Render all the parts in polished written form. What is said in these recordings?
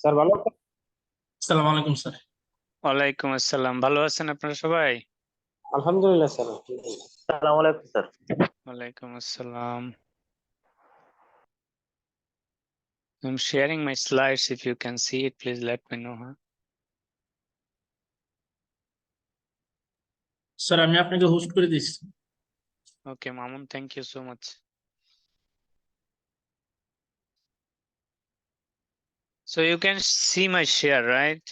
Sir ভালো আছেন? আসসালামু আলাইকুম স্যার। ওয়ালাইকুম আসসালাম। ভালো আছেন আপনারা সবাই? আলহামদুলিল্লাহ স্যার, আলহামদুলিল্লাহ। আসসালামু আলাইকুম স্যার। ওয়ালাইকুম আসসালাম। I'm sharing my slides. If you can see it, please let me know. Sir আমি আপনাকে হোস্ট করে দিচ্ছি। Okay, Mamun, thank you so much. So you can see my share, right?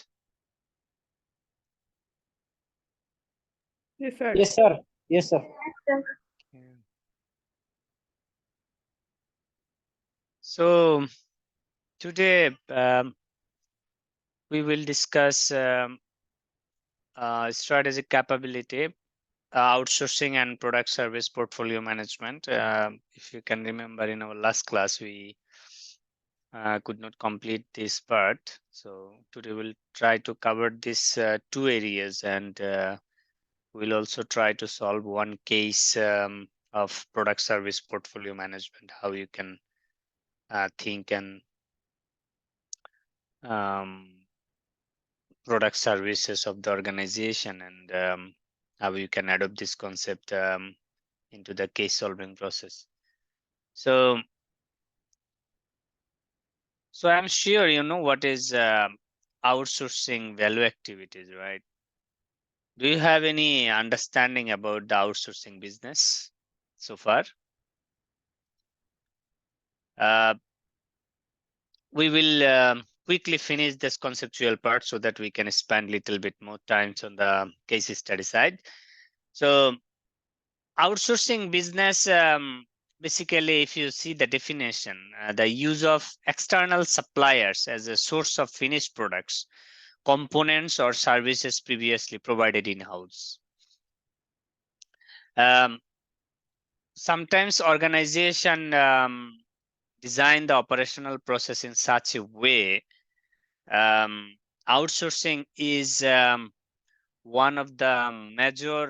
Yes, sir. Yes, sir. Yes, sir. Okay. So today we will discuss strategic capability, outsourcing and product service portfolio management. If you can remember, in our last class we could not complete this part. So today we'll try to cover these two areas, and we'll also try to solve one case of product service portfolio management, how you can think and product services of the organization, and how you can adopt this concept into the case solving process. So I'm sure you know what is outsourcing value activities, right? Do you have any understanding about the outsourcing business so far? We will quickly finish this conceptual part so that we can spend a little bit more time on the case study side. So outsourcing business, basically, if you see the definition, the use of external suppliers as a source of finished products, components or services previously provided in-house. Sometimes organization design the operational process in such a way. Outsourcing is one of the major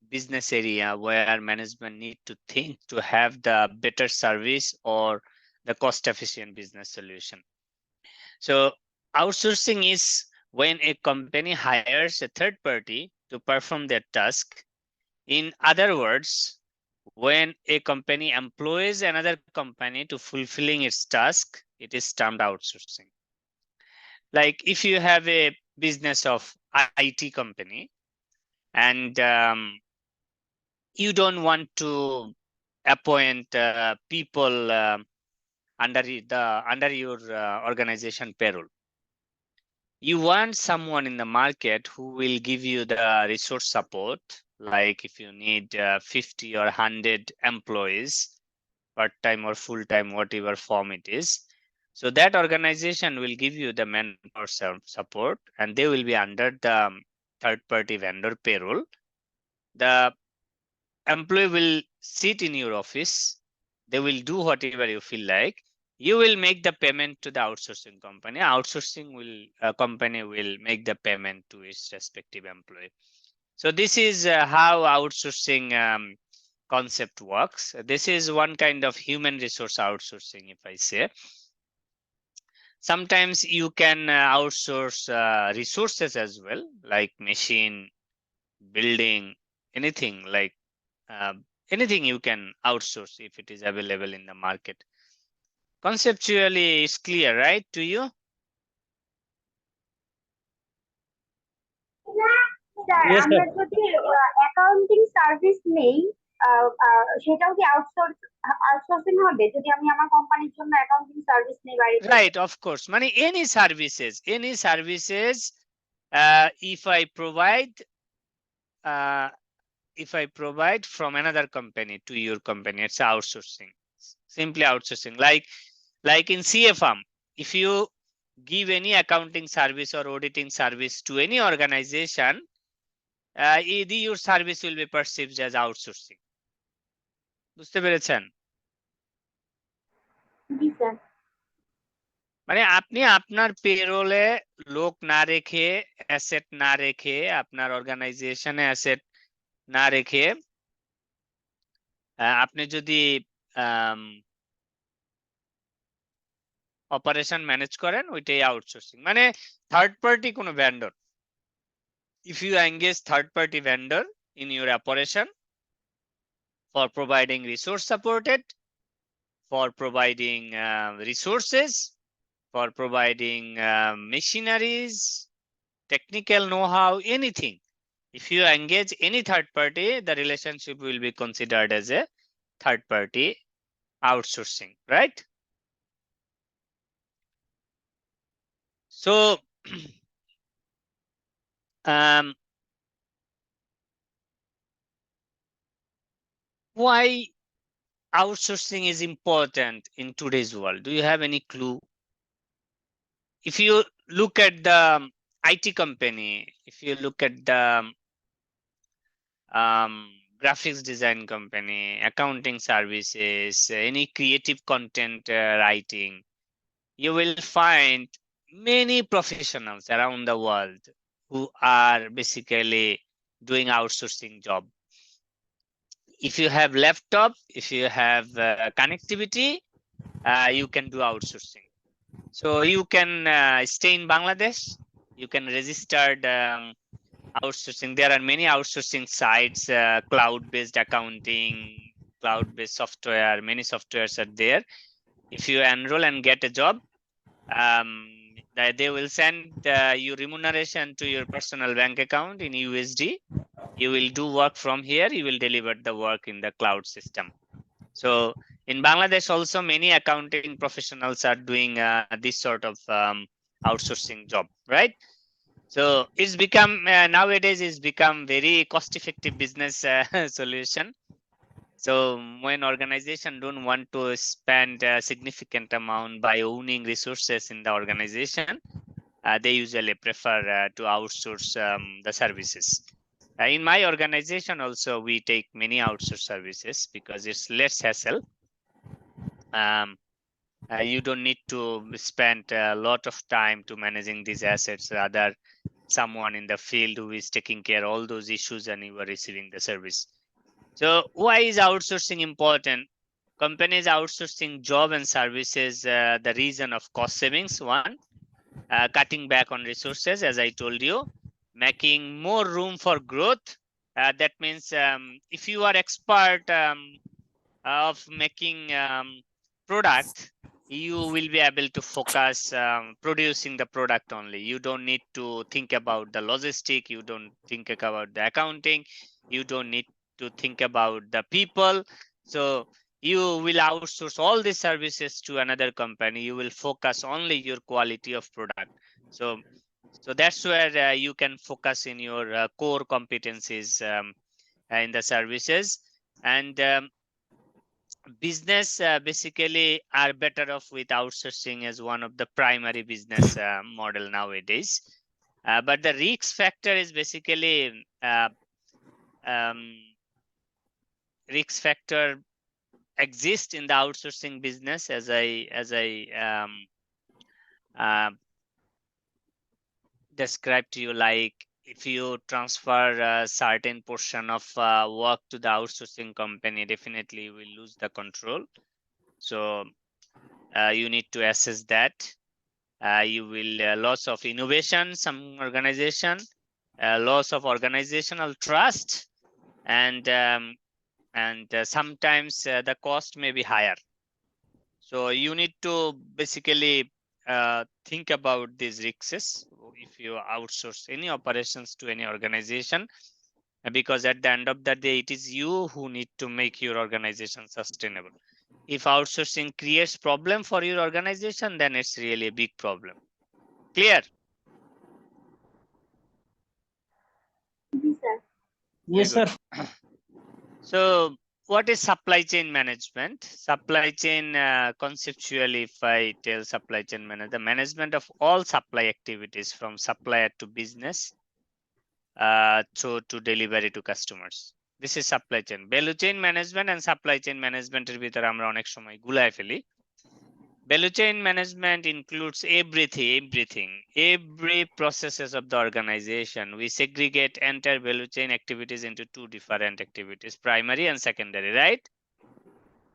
business area where management need to think to have the better service or the cost efficient business solution. So outsourcing is when a company hires a third party to perform their task. In other words, when a company employs another company to fulfilling its task, it is termed outsourcing. Like if you have a business of IT company, and you don't want to appoint people under your organization payroll. You want someone in the market who will give you the resource support, like if you need 50 or 100 employees, part-time or full-time, whatever form it is. So that organization will give you the manpower support, and they will be under the third-party vendor payroll. The employee will sit in your office. They will do whatever you feel like. You will make the payment to the outsourcing company. Outsourcing company will make the payment to its respective employee. So this is how outsourcing concept works. This is one kind of human resource outsourcing, if I say. Sometimes you can outsource resources as well, like machine, building, anything like anything you can outsource if it is available in the market. Conceptually, it's clear, right, to you? Yes, sir. আমরা যদি accounting service নেই, সেটাও কি outsourcing হবে যদি আমি আমার কোম্পানির জন্য অ্যাকাউন্টিং সার্ভিস নেই বাইরে থেকে? Right, of course. মানে any services if I provide from another company to your company, it's outsourcing. Simply outsourcing. Like in CFM, if you give any accounting service or auditing service to any organization, your service will be perceived as outsourcing. বুঝতে পেরেছেন? জি sir. মানে আপনি আপনার পেরোলে লোক না রেখে, asset না রেখে, আপনার অর্গানাইজেশনে অ্যাসেট না রেখে আপনি যদি অপারেশন ম্যানেজ করেন ওইটাই আউটসোর্সিং মানে থার্ড পার্টি কোনো vendor if you engage third party vendor in your operation for providing resource supported for providing resources for providing machineries technical know-how anything if you engage any third party the relationship will be considered as a third party outsourcing right so why outsourcing is important in today's world do you have any clue if you look at the IT company if you look at the graphics design company accounting services any creative content writing you will find many professionals around the world who are basically doing outsourcing job if you have laptop if you have connectivity you can do outsourcing so you can stay in Bangladesh you can register outsourcing there are many outsourcing sites cloud based accounting cloud based software many softwares are there if you enroll and get a job they will send you remuneration to your personal bank account in USD you will do work from here you will deliver the work in the cloud system so in Bangladesh also many accounting professionals are doing this sort of outsourcing job right so it's become nowadays it's become very cost effective business solution so when organization don't want to spend a significant amount by owning resources in the organization they usually prefer to outsource the services in my organization also we take many outsource services because it's less hassle you don't need to spend a lot of time to managing these assets rather someone in the field who is taking care of all those issues and you are receiving the service so why is outsourcing important companies outsourcing job and services the reason of cost savings one cutting back on resources as I told you making more room for growth that means if you are expert of making product you will be able to focus producing the product only you don't need to think about the logistic you don't think about the accounting you don't need to think about the people so you will outsource all the services to another company you will focus only your quality of product so that's where you can focus in your core competencies in the services and business basically are better off with outsourcing as one of the primary business model nowadays but the risk factor is basically risk factor exists in the outsourcing business as I described to you like if you transfer a certain portion of work to the outsourcing company definitely you will lose the control so you need to assess that you will loss of innovation some organization loss of organizational trust and sometimes the cost may be higher so you need to basically think about these risks if you outsource any operations to any organization because at the end of the day it is you who need to make your organization sustainable if outsourcing creates problem for your organization then it's really a big problem clear Yes, sir. Yes, Very sir. good. So what is supply chain management supply chain conceptually if I tell supply chain management the management of all supply activities from supplier to business to delivery to customers this is supply chain value chain management and supply chain management এর ভিতরে আমরা অনেক সময় গুলায় ফেলি value chain management includes everything every processes of the organization we segregate entire value chain activities into two different activities primary and secondary right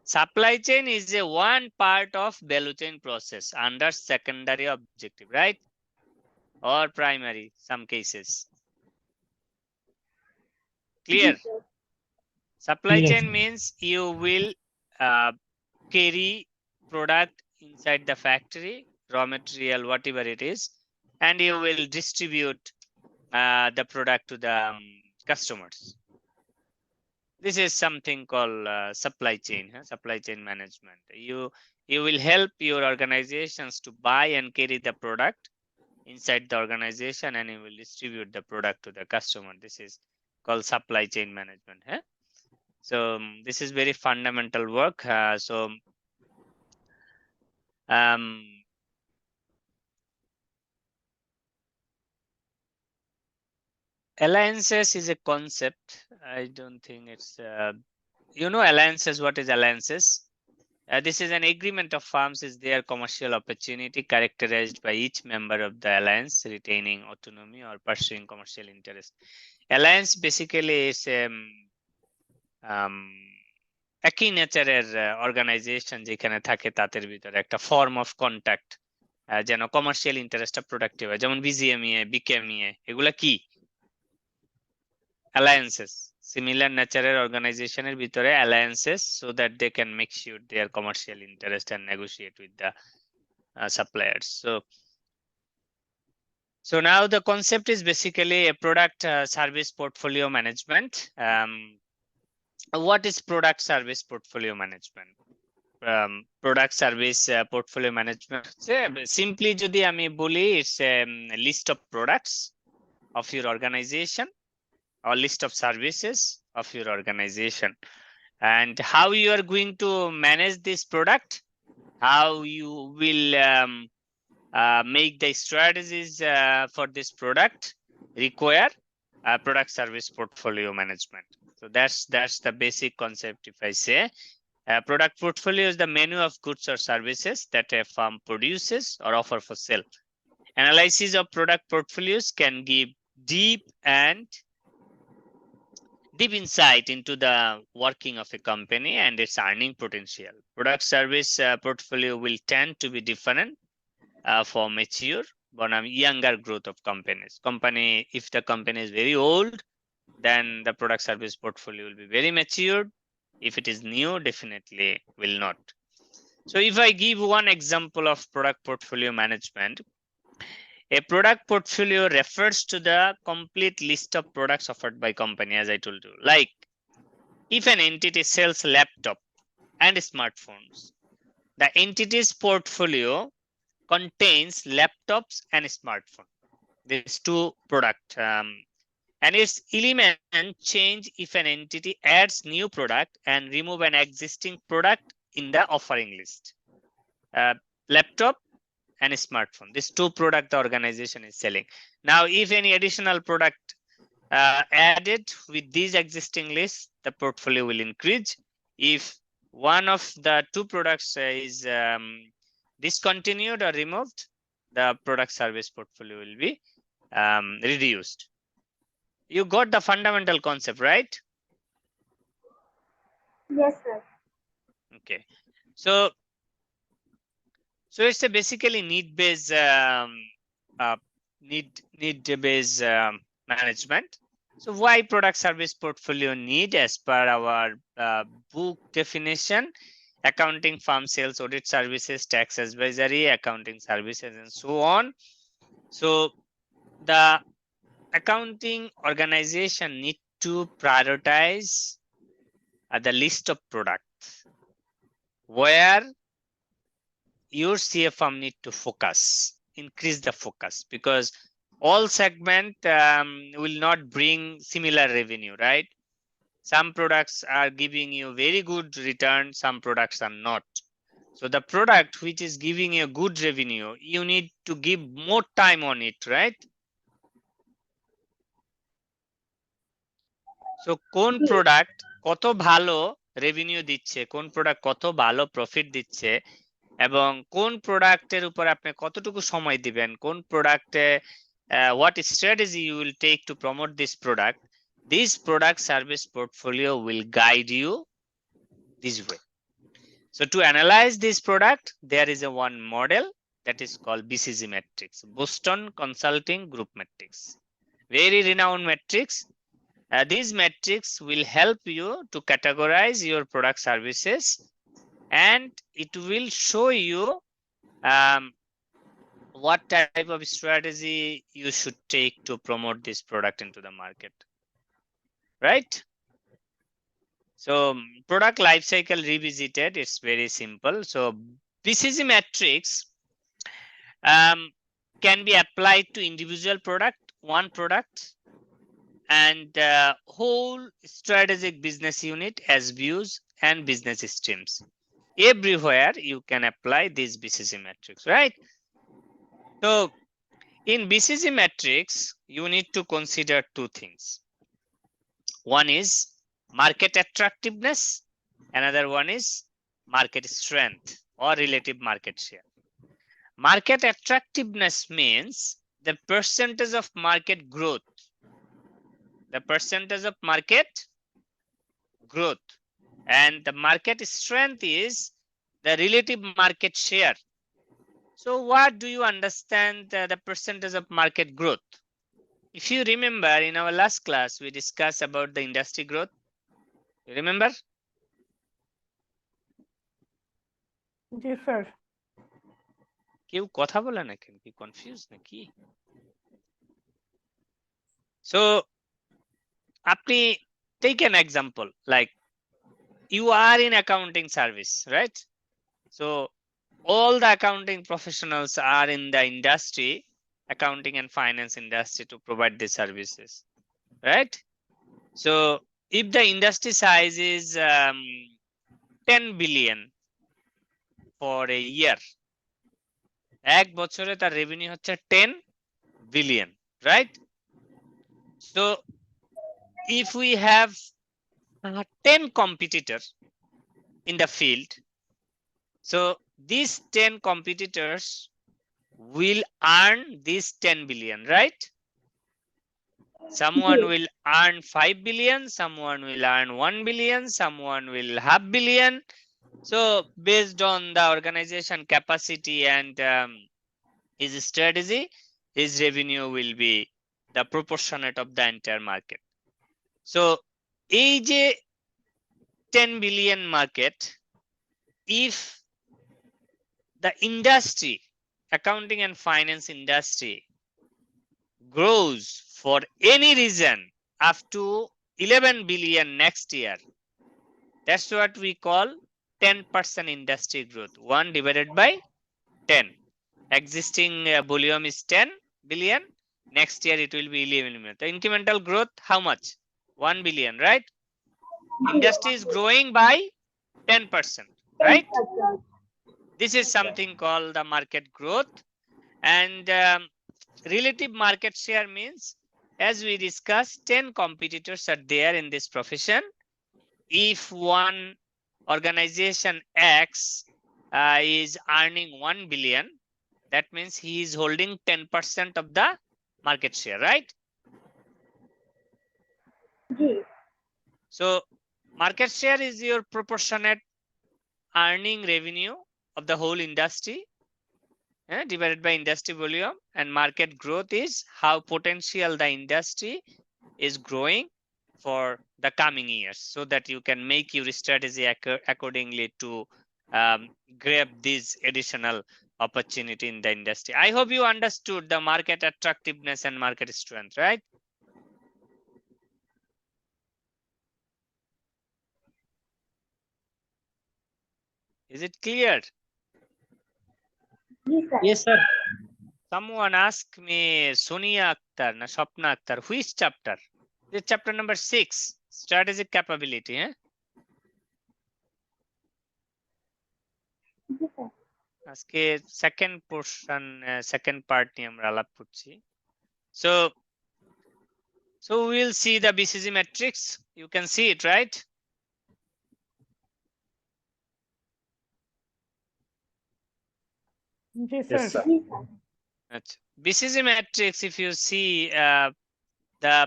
Supply chain is a one part of value chain process under secondary objective, right? Or primary, some cases. Clear? G sir Supply Yes. chain means you will carry product inside the factory, raw material, whatever it is, and you will distribute the product to the customers. This is something called supply chain, supply chain management. You will help your organizations to buy and carry the product inside the organization, and you will distribute the product to the customer. This is called supply chain management. So this is very fundamental work. Alliances is a concept. I don't think it's alliances. What is alliances? This is an agreement of firms is their commercial opportunity characterized by each member of the alliance retaining autonomy or pursuing commercial interest. Alliance basically is একই নেচারের organisation যেখানে থাকে তাদের ভিতরে একটা form of contact যেন commercial ইন্টারেস্টটা productive হয়, যেমন বিজিএমইএ, বিকেএমইএ, এগুলা কি alliances, similar natural organizationের ভিতরে alliances, so that they can make sure their commercial interest and negotiate with the suppliers. So now the concept is basically a product service portfolio management. What is product service portfolio management? Product service portfolio management simply যদি আমি বলি, it's a list of products of your organization or list of services of your organization, and how you are going to manage this product, how you will make the strategies for this product require product service portfolio management. So that's the basic concept. If I say product portfolio is the menu of goods or services that a firm produces or offer for sale. Analysis of product portfolios can give deep insight into the working of a company and its earning potential. Product service portfolio will tend to be different for mature but younger growth of companies. If the company is very old, then the product service portfolio will be very matured. If it is new, definitely will not. So if I give one example of product portfolio management, a product portfolio refers to the complete list of products offered by company, as I told you. Like if an entity sells laptop and smartphones, the entity's portfolio contains laptops and smartphone. These two products. And its element change if an entity adds new product and remove an existing product in the offering list. Laptop and smartphone, these two products the organization is selling. Now if any additional product added with these existing lists, the portfolio will increase. If one of the two products is discontinued or removed, the product service portfolio will be reduced. You got the fundamental concept, right? Yes, sir. Okay. So it's a basically need-based need-based management. So why product service portfolio need? As per our book definition, accounting, firm sales, audit services, tax advisory, accounting services, and so on. So the accounting organization need to prioritize the list of products where your CFM need to focus, increase the focus, because all segment will not bring similar revenue, right? Some products are giving you very good return, some products are not. So the product which is giving you good revenue, you need to give more time on it, right? So কোন product কত ভালো revenue দিচ্ছে, কোন product কত ভালো profit দিচ্ছে, এবং কোন প্রোডাক্টের উপর আপনি কতটুকু সময় দিবেন, কোন প্রোডাক্টে what strategy you will take to promote this product, this product service portfolio will guide you this way. So to analyze this product, there is a one model that is called BCG matrix, Boston Consulting Group matrix. Very renowned matrix. These metrics will help you to categorize your product services, and it will show you what type of strategy you should take to promote this product into the market, right? So product lifecycle revisited, it's very simple. So BCG matrix can be applied to individual product, one product, and whole strategic business unit as views and business streams. Everywhere you can apply this BCG matrix, right? So in BCG matrix, you need to consider two things. One is market attractiveness. Another one is market strength or relative market share. Market attractiveness means the percentage of market growth. The percentage of market growth. And the market strength is the relative market share. So what do you understand the percentage of market growth? If you remember, in our last class, we discussed about the industry growth. You remember? Yes, sir. কেউ কথা বলে না কেন? কি confused নাকি? So আপনি take an example, like you are in accounting service, right? So all the accounting professionals are in the industry, accounting and finance industry, to provide the services, right? So if the industry size is 10 billion for a year, এক বছরে তার revenue হচ্ছে 10 billion, right? So if we have 10 competitors in the field, so these 10 competitors will earn this 10 billion, right? Someone will earn 5 billion, someone will earn 1 billion, someone will half billion. So based on the organization capacity and his strategy, his revenue will be the proportionate of the entire market. So এই যে 10 billion market, if the industry, accounting and finance industry, grows for any reason up to 11 billion next year, that's what we call 10% industry growth. 1 divided by 10. Existing volume is 10 billion. Next year it will be 11 billion. The incremental growth, how much? 1 billion, right? Industry is growing by 10%, right? This is something called the market growth. And relative market share means, as we discussed, 10 competitors are there in this profession. If one organization X is earning 1 billion, that means he is holding 10% of the market share, right? So market share is your proportionate earning revenue of the whole industry divided by industry volume, and market growth is how potential the industry is growing for the coming years, so that you can make your strategy accordingly to grab this additional opportunity in the industry. I hope you understood the market attractiveness and market strength, right? Is it clear? Yes, sir. Someone asked me, Sonia Akhtar, na Swapna Akhtar, which chapter? This chapter number 6, strategic capability. আজকে second portion, second part নিয়ে আমরা আলাপ করছি. So we'll see the BCG matrix. You can see it, right? Yes, Yes, sir. sir. BCG matrix, if you see the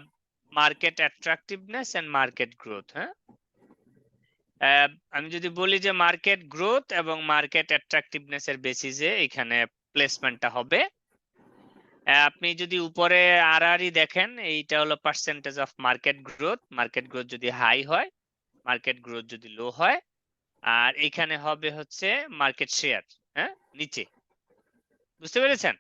market attractiveness and market growth, আমি যদি বলি যে market growth এবং market অ্যাট্রাকটিভনেস এর বেসিসে এখানে প্লেসমেন্টটা হবে। আপনি যদি উপরে আরআরই দেখেন, এইটা হলো পার্সেন্টেজ অফ মার্কেট গ্রোথ যদি হাই হয়, মার্কেট গ্রোথ যদি লো হয়, আর এখানে হবে হচ্ছে মার্কেট শেয়ার। হ্যাঁ, নিচে বুঝতে পেরেছেন?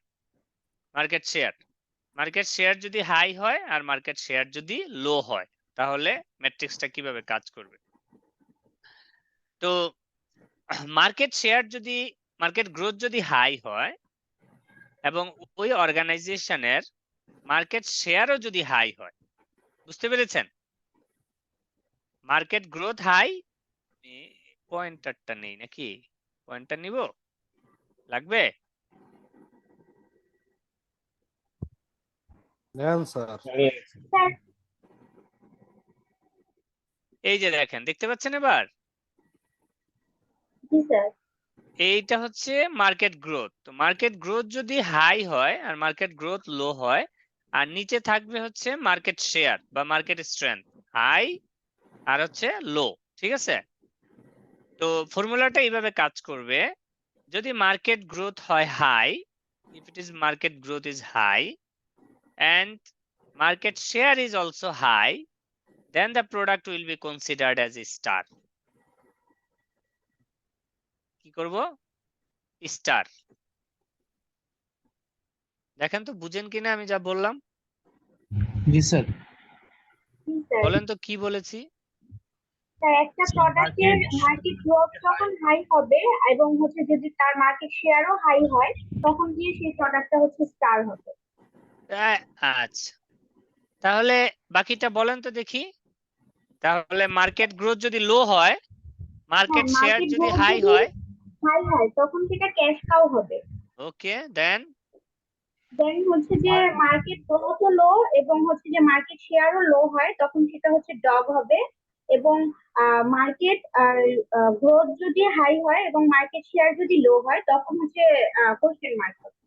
মার্কেট শেয়ার যদি হাই হয় আর মার্কেট শেয়ার যদি লো হয়, তাহলে ম্যাট্রিক্সটা কিভাবে কাজ করবে? তো মার্কেট গ্রোথ যদি হাই হয় এবং ওই অর্গানাইজেশনের মার্কেট শেয়ারও যদি হাই হয়, বুঝতে পেরেছেন? মার্কেট গ্রোথ হাই, পয়েন্টারটা নেই নাকি? পয়েন্টার নিব, লাগবে? স্যার। স্যার এই যে দেখেন, দেখতে পাচ্ছেন এবার? জি স্যার। এইটা হচ্ছে মার্কেট গ্রোথ। তো মার্কেট গ্রোথ যদি হাই হয় আর মার্কেট গ্রোথ লো হয়, আর নিচে থাকবে হচ্ছে মার্কেট শেয়ার বা মার্কেট স্ট্রেংথ, হাই আর হচ্ছে লো। ঠিক আছে? তো ফর্মুলাটা এইভাবে কাজ করবে, যদি মার্কেট গ্রোথ হয় high, if it is market growth is high and market share is also high, then the product will be considered as a star. কি করব? স্টার। দেখেন তো বুঝেন কিনা আমি যা বললাম? জি স্যার। জি স্যার। বলেন তো কি বলেছি? স্যার একটা প্রোডাক্টের মার্কেট গ্রোথ যখন হাই হবে এবং হচ্ছে যদি তার মার্কেট শেয়ারও হাই হয়, তখন গিয়ে সেই প্রোডাক্টটা হচ্ছে স্টার হবে। আচ্ছা, তাহলে বাকিটা বলেন তো দেখি। তাহলে মার্কেট গ্রোথ যদি লো হয়, মার্কেট হ্যাঁ, শেয়ার মার্কেট যদি গ্রোথ হাই যদি হয়, হাই হয় তখন সেটা ক্যাশ কাউ হবে। ওকে, দেন হচ্ছে যে মার্কেট গ্রোথও লো এবং হচ্ছে যে মার্কেট শেয়ারও লো হয়, তখন সেটা হচ্ছে ডগ হবে। এবং মার্কেট গ্রোথ যদি হাই হয় এবং মার্কেট শেয়ার যদি লো হয়, তখন হচ্ছে কোশ্চেন মার্ক হবে।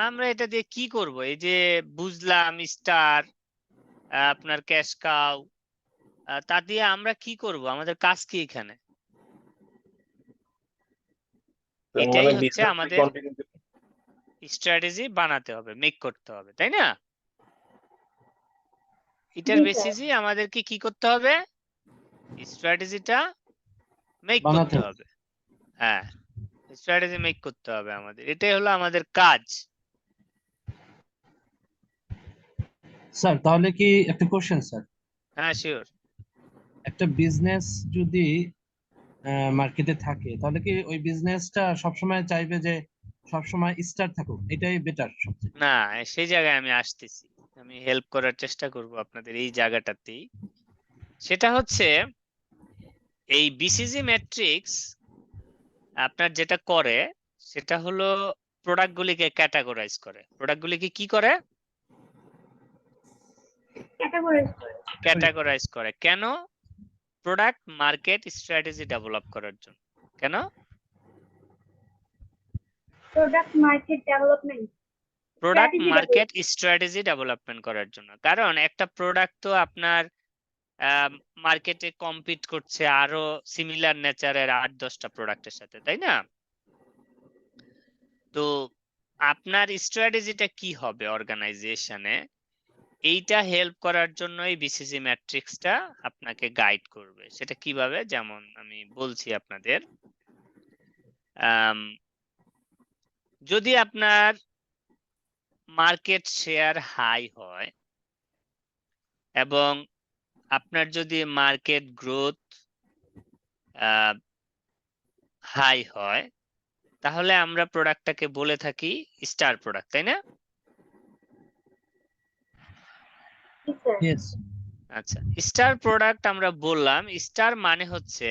আমরা এটা দিয়ে কি করব? এই যে বুঝলাম স্টার, আপনার ক্যাশ কাউ, তা দিয়ে আমরা কি করব? আমাদের কাজ কি এখানে? এটাই হচ্ছে আমাদের স্ট্র্যাটেজি বানাতে হবে, মেক করতে হবে, তাই না? এটার জি স্যার। বেসিসে আমাদেরকে কি করতে হবে? স্ট্র্যাটেজিটা মেক বানাতে করতে হবে। হ্যাঁ, স্ট্র্যাটেজি মেক করতে হবে আমাদের, এটাই হলো আমাদের কাজ। স্যার, তাহলে কি একটা কোশ্চেন স্যার? হ্যাঁ, শিওর। একটা বিজনেস যদি মার্কেটে থাকে, তাহলে কি ওই বিজনেসটা সবসময় চাইবে যে সবসময় স্টার থাকুক, এটাই বেটার সবচেয়ে? না, সেই জায়গায় আমি আসতেছি, আমি হেল্প করার চেষ্টা করব আপনাদের এই জায়গাটাতেই। সেটা হচ্ছে এই বিসিজি ম্যাট্রিক্স আপনার যেটা করে সেটা হলো প্রোডাক্টগুলিকে ক্যাটাগরাইজ করে। প্রোডাক্টগুলিকে কি করে? ক্যাটাগরাইজ করে। কেন? প্রোডাক্ট মার্কেট স্ট্র্যাটেজি ডেভেলপ করার জন্য। কেন? Product market development, product market strategy development করার জন্য। কারণ একটা প্রোডাক্ট তো আপনার মার্কেটে কম্পিট করছে আরো সিমিলার নেচারের 8-10টা প্রোডাক্টের সাথে, তাই না? তো আপনার স্ট্র্যাটেজিটা কি হবে অর্গানাইজেশনে, এইটা হেল্প করার জন্য এই বিসিজি ম্যাট্রিক্সটা আপনাকে গাইড করবে। সেটা কিভাবে? যেমন আমি বলছি আপনাদের, যদি আপনার মার্কেট শেয়ার হাই হয় এবং আপনার যদি মার্কেট গ্রোথ হাই হয়, তাহলে আমরা প্রোডাক্টটাকে বলে থাকি স্টার প্রোডাক্ট, তাই না? ইয়েস। আচ্ছা, স্টার প্রোডাক্ট আমরা বললাম। স্টার মানে হচ্ছে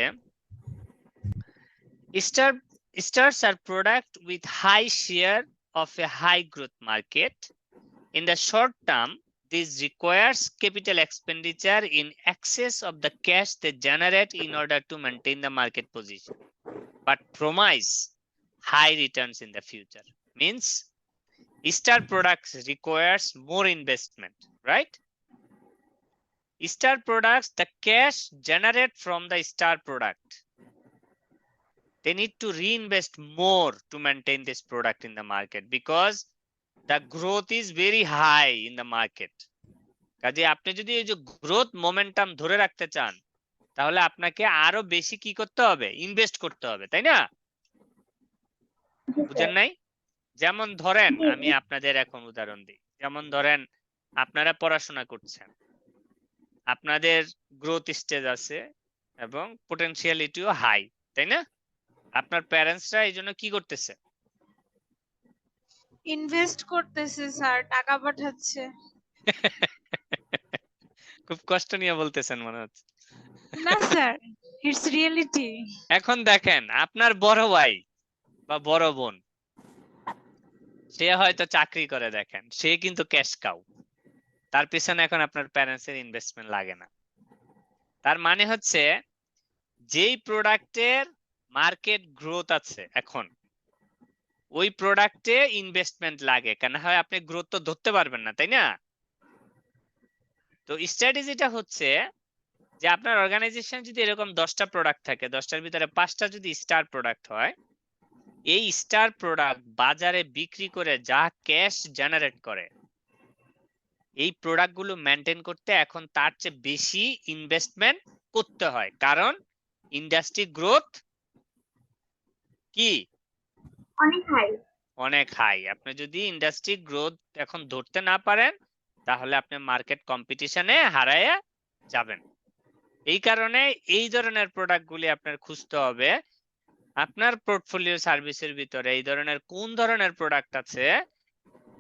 stars are product with high share of a high growth market. In the short term, this requires capital expenditure in excess of the cash they generate in order to maintain the market position, but promise high returns in the future. Means star products requires more investment, right? Star products, the cash generate from the star product, they need to reinvest more to maintain this product in the market because the growth is very high in the market. কাজে আপনি যদি এই যে growth momentum ধরে রাখতে চান তাহলে আপনাকে আরো বেশি কি করতে হবে, ইনভেস্ট করতে হবে, তাই না? জি বুঝেন স্যার। নাই? যেমন ধরেন জি আমি আপনাদের এখন উদাহরণ দিই, যেমন ধরেন আপনারা পড়াশোনা করছেন, আপনাদের গ্রোথ স্টেজ আছে এবং পোটেনশিয়ালিটিও হাই, তাই না? আপনার প্যারেন্টসরা এই জন্য কি করতেছে? ইনভেস্ট করতেছে স্যার, টাকা পাঠাচ্ছে। খুব কষ্ট নিয়ে বলতেছেন মনে হচ্ছে। না স্যার, ইটস রিয়েলিটি। এখন দেখেন আপনার বড় ভাই বা বড় বোন, সে হয়তো চাকরি করে, দেখেন সে কিন্তু ক্যাশ কাউ, তার পিছনে এখন আপনার প্যারেন্টস এর ইনভেস্টমেন্ট লাগে না। তার মানে হচ্ছে যেই প্রোডাক্টের মার্কেট গ্রোথ আছে এখন, ওই প্রোডাক্টে ইনভেস্টমেন্ট লাগে, কেন হয় আপনি গ্রোথ তো ধরতে পারবেন না, তাই না? তো স্ট্র্যাটেজিটা হচ্ছে যে আপনার অর্গানাইজেশন যদি এরকম 10টা প্রোডাক্ট থাকে, 10টার ভিতরে 5টা যদি স্টার প্রোডাক্ট হয়, এই স্টার প্রোডাক্ট বাজারে বিক্রি করে যা ক্যাশ জেনারেট করে, এই প্রোডাক্ট গুলো মেনটেন করতে এখন তার চেয়ে বেশি ইনভেস্টমেন্ট করতে হয়, কারণ ইন্ডাস্ট্রি গ্রোথ কি অনেক হাই। অনেক হাই। আপনি যদি ইন্ডাস্ট্রি গ্রোথ এখন ধরতে না পারেন তাহলে আপনি মার্কেট কম্পিটিশনে হারায় যাবেন। এই কারণে এই ধরনের প্রোডাক্ট গুলি আপনার খুঁজতে হবে। আপনার পোর্টফোলিও সার্ভিসের ভিতরে এই ধরনের কোন ধরনের প্রোডাক্ট আছে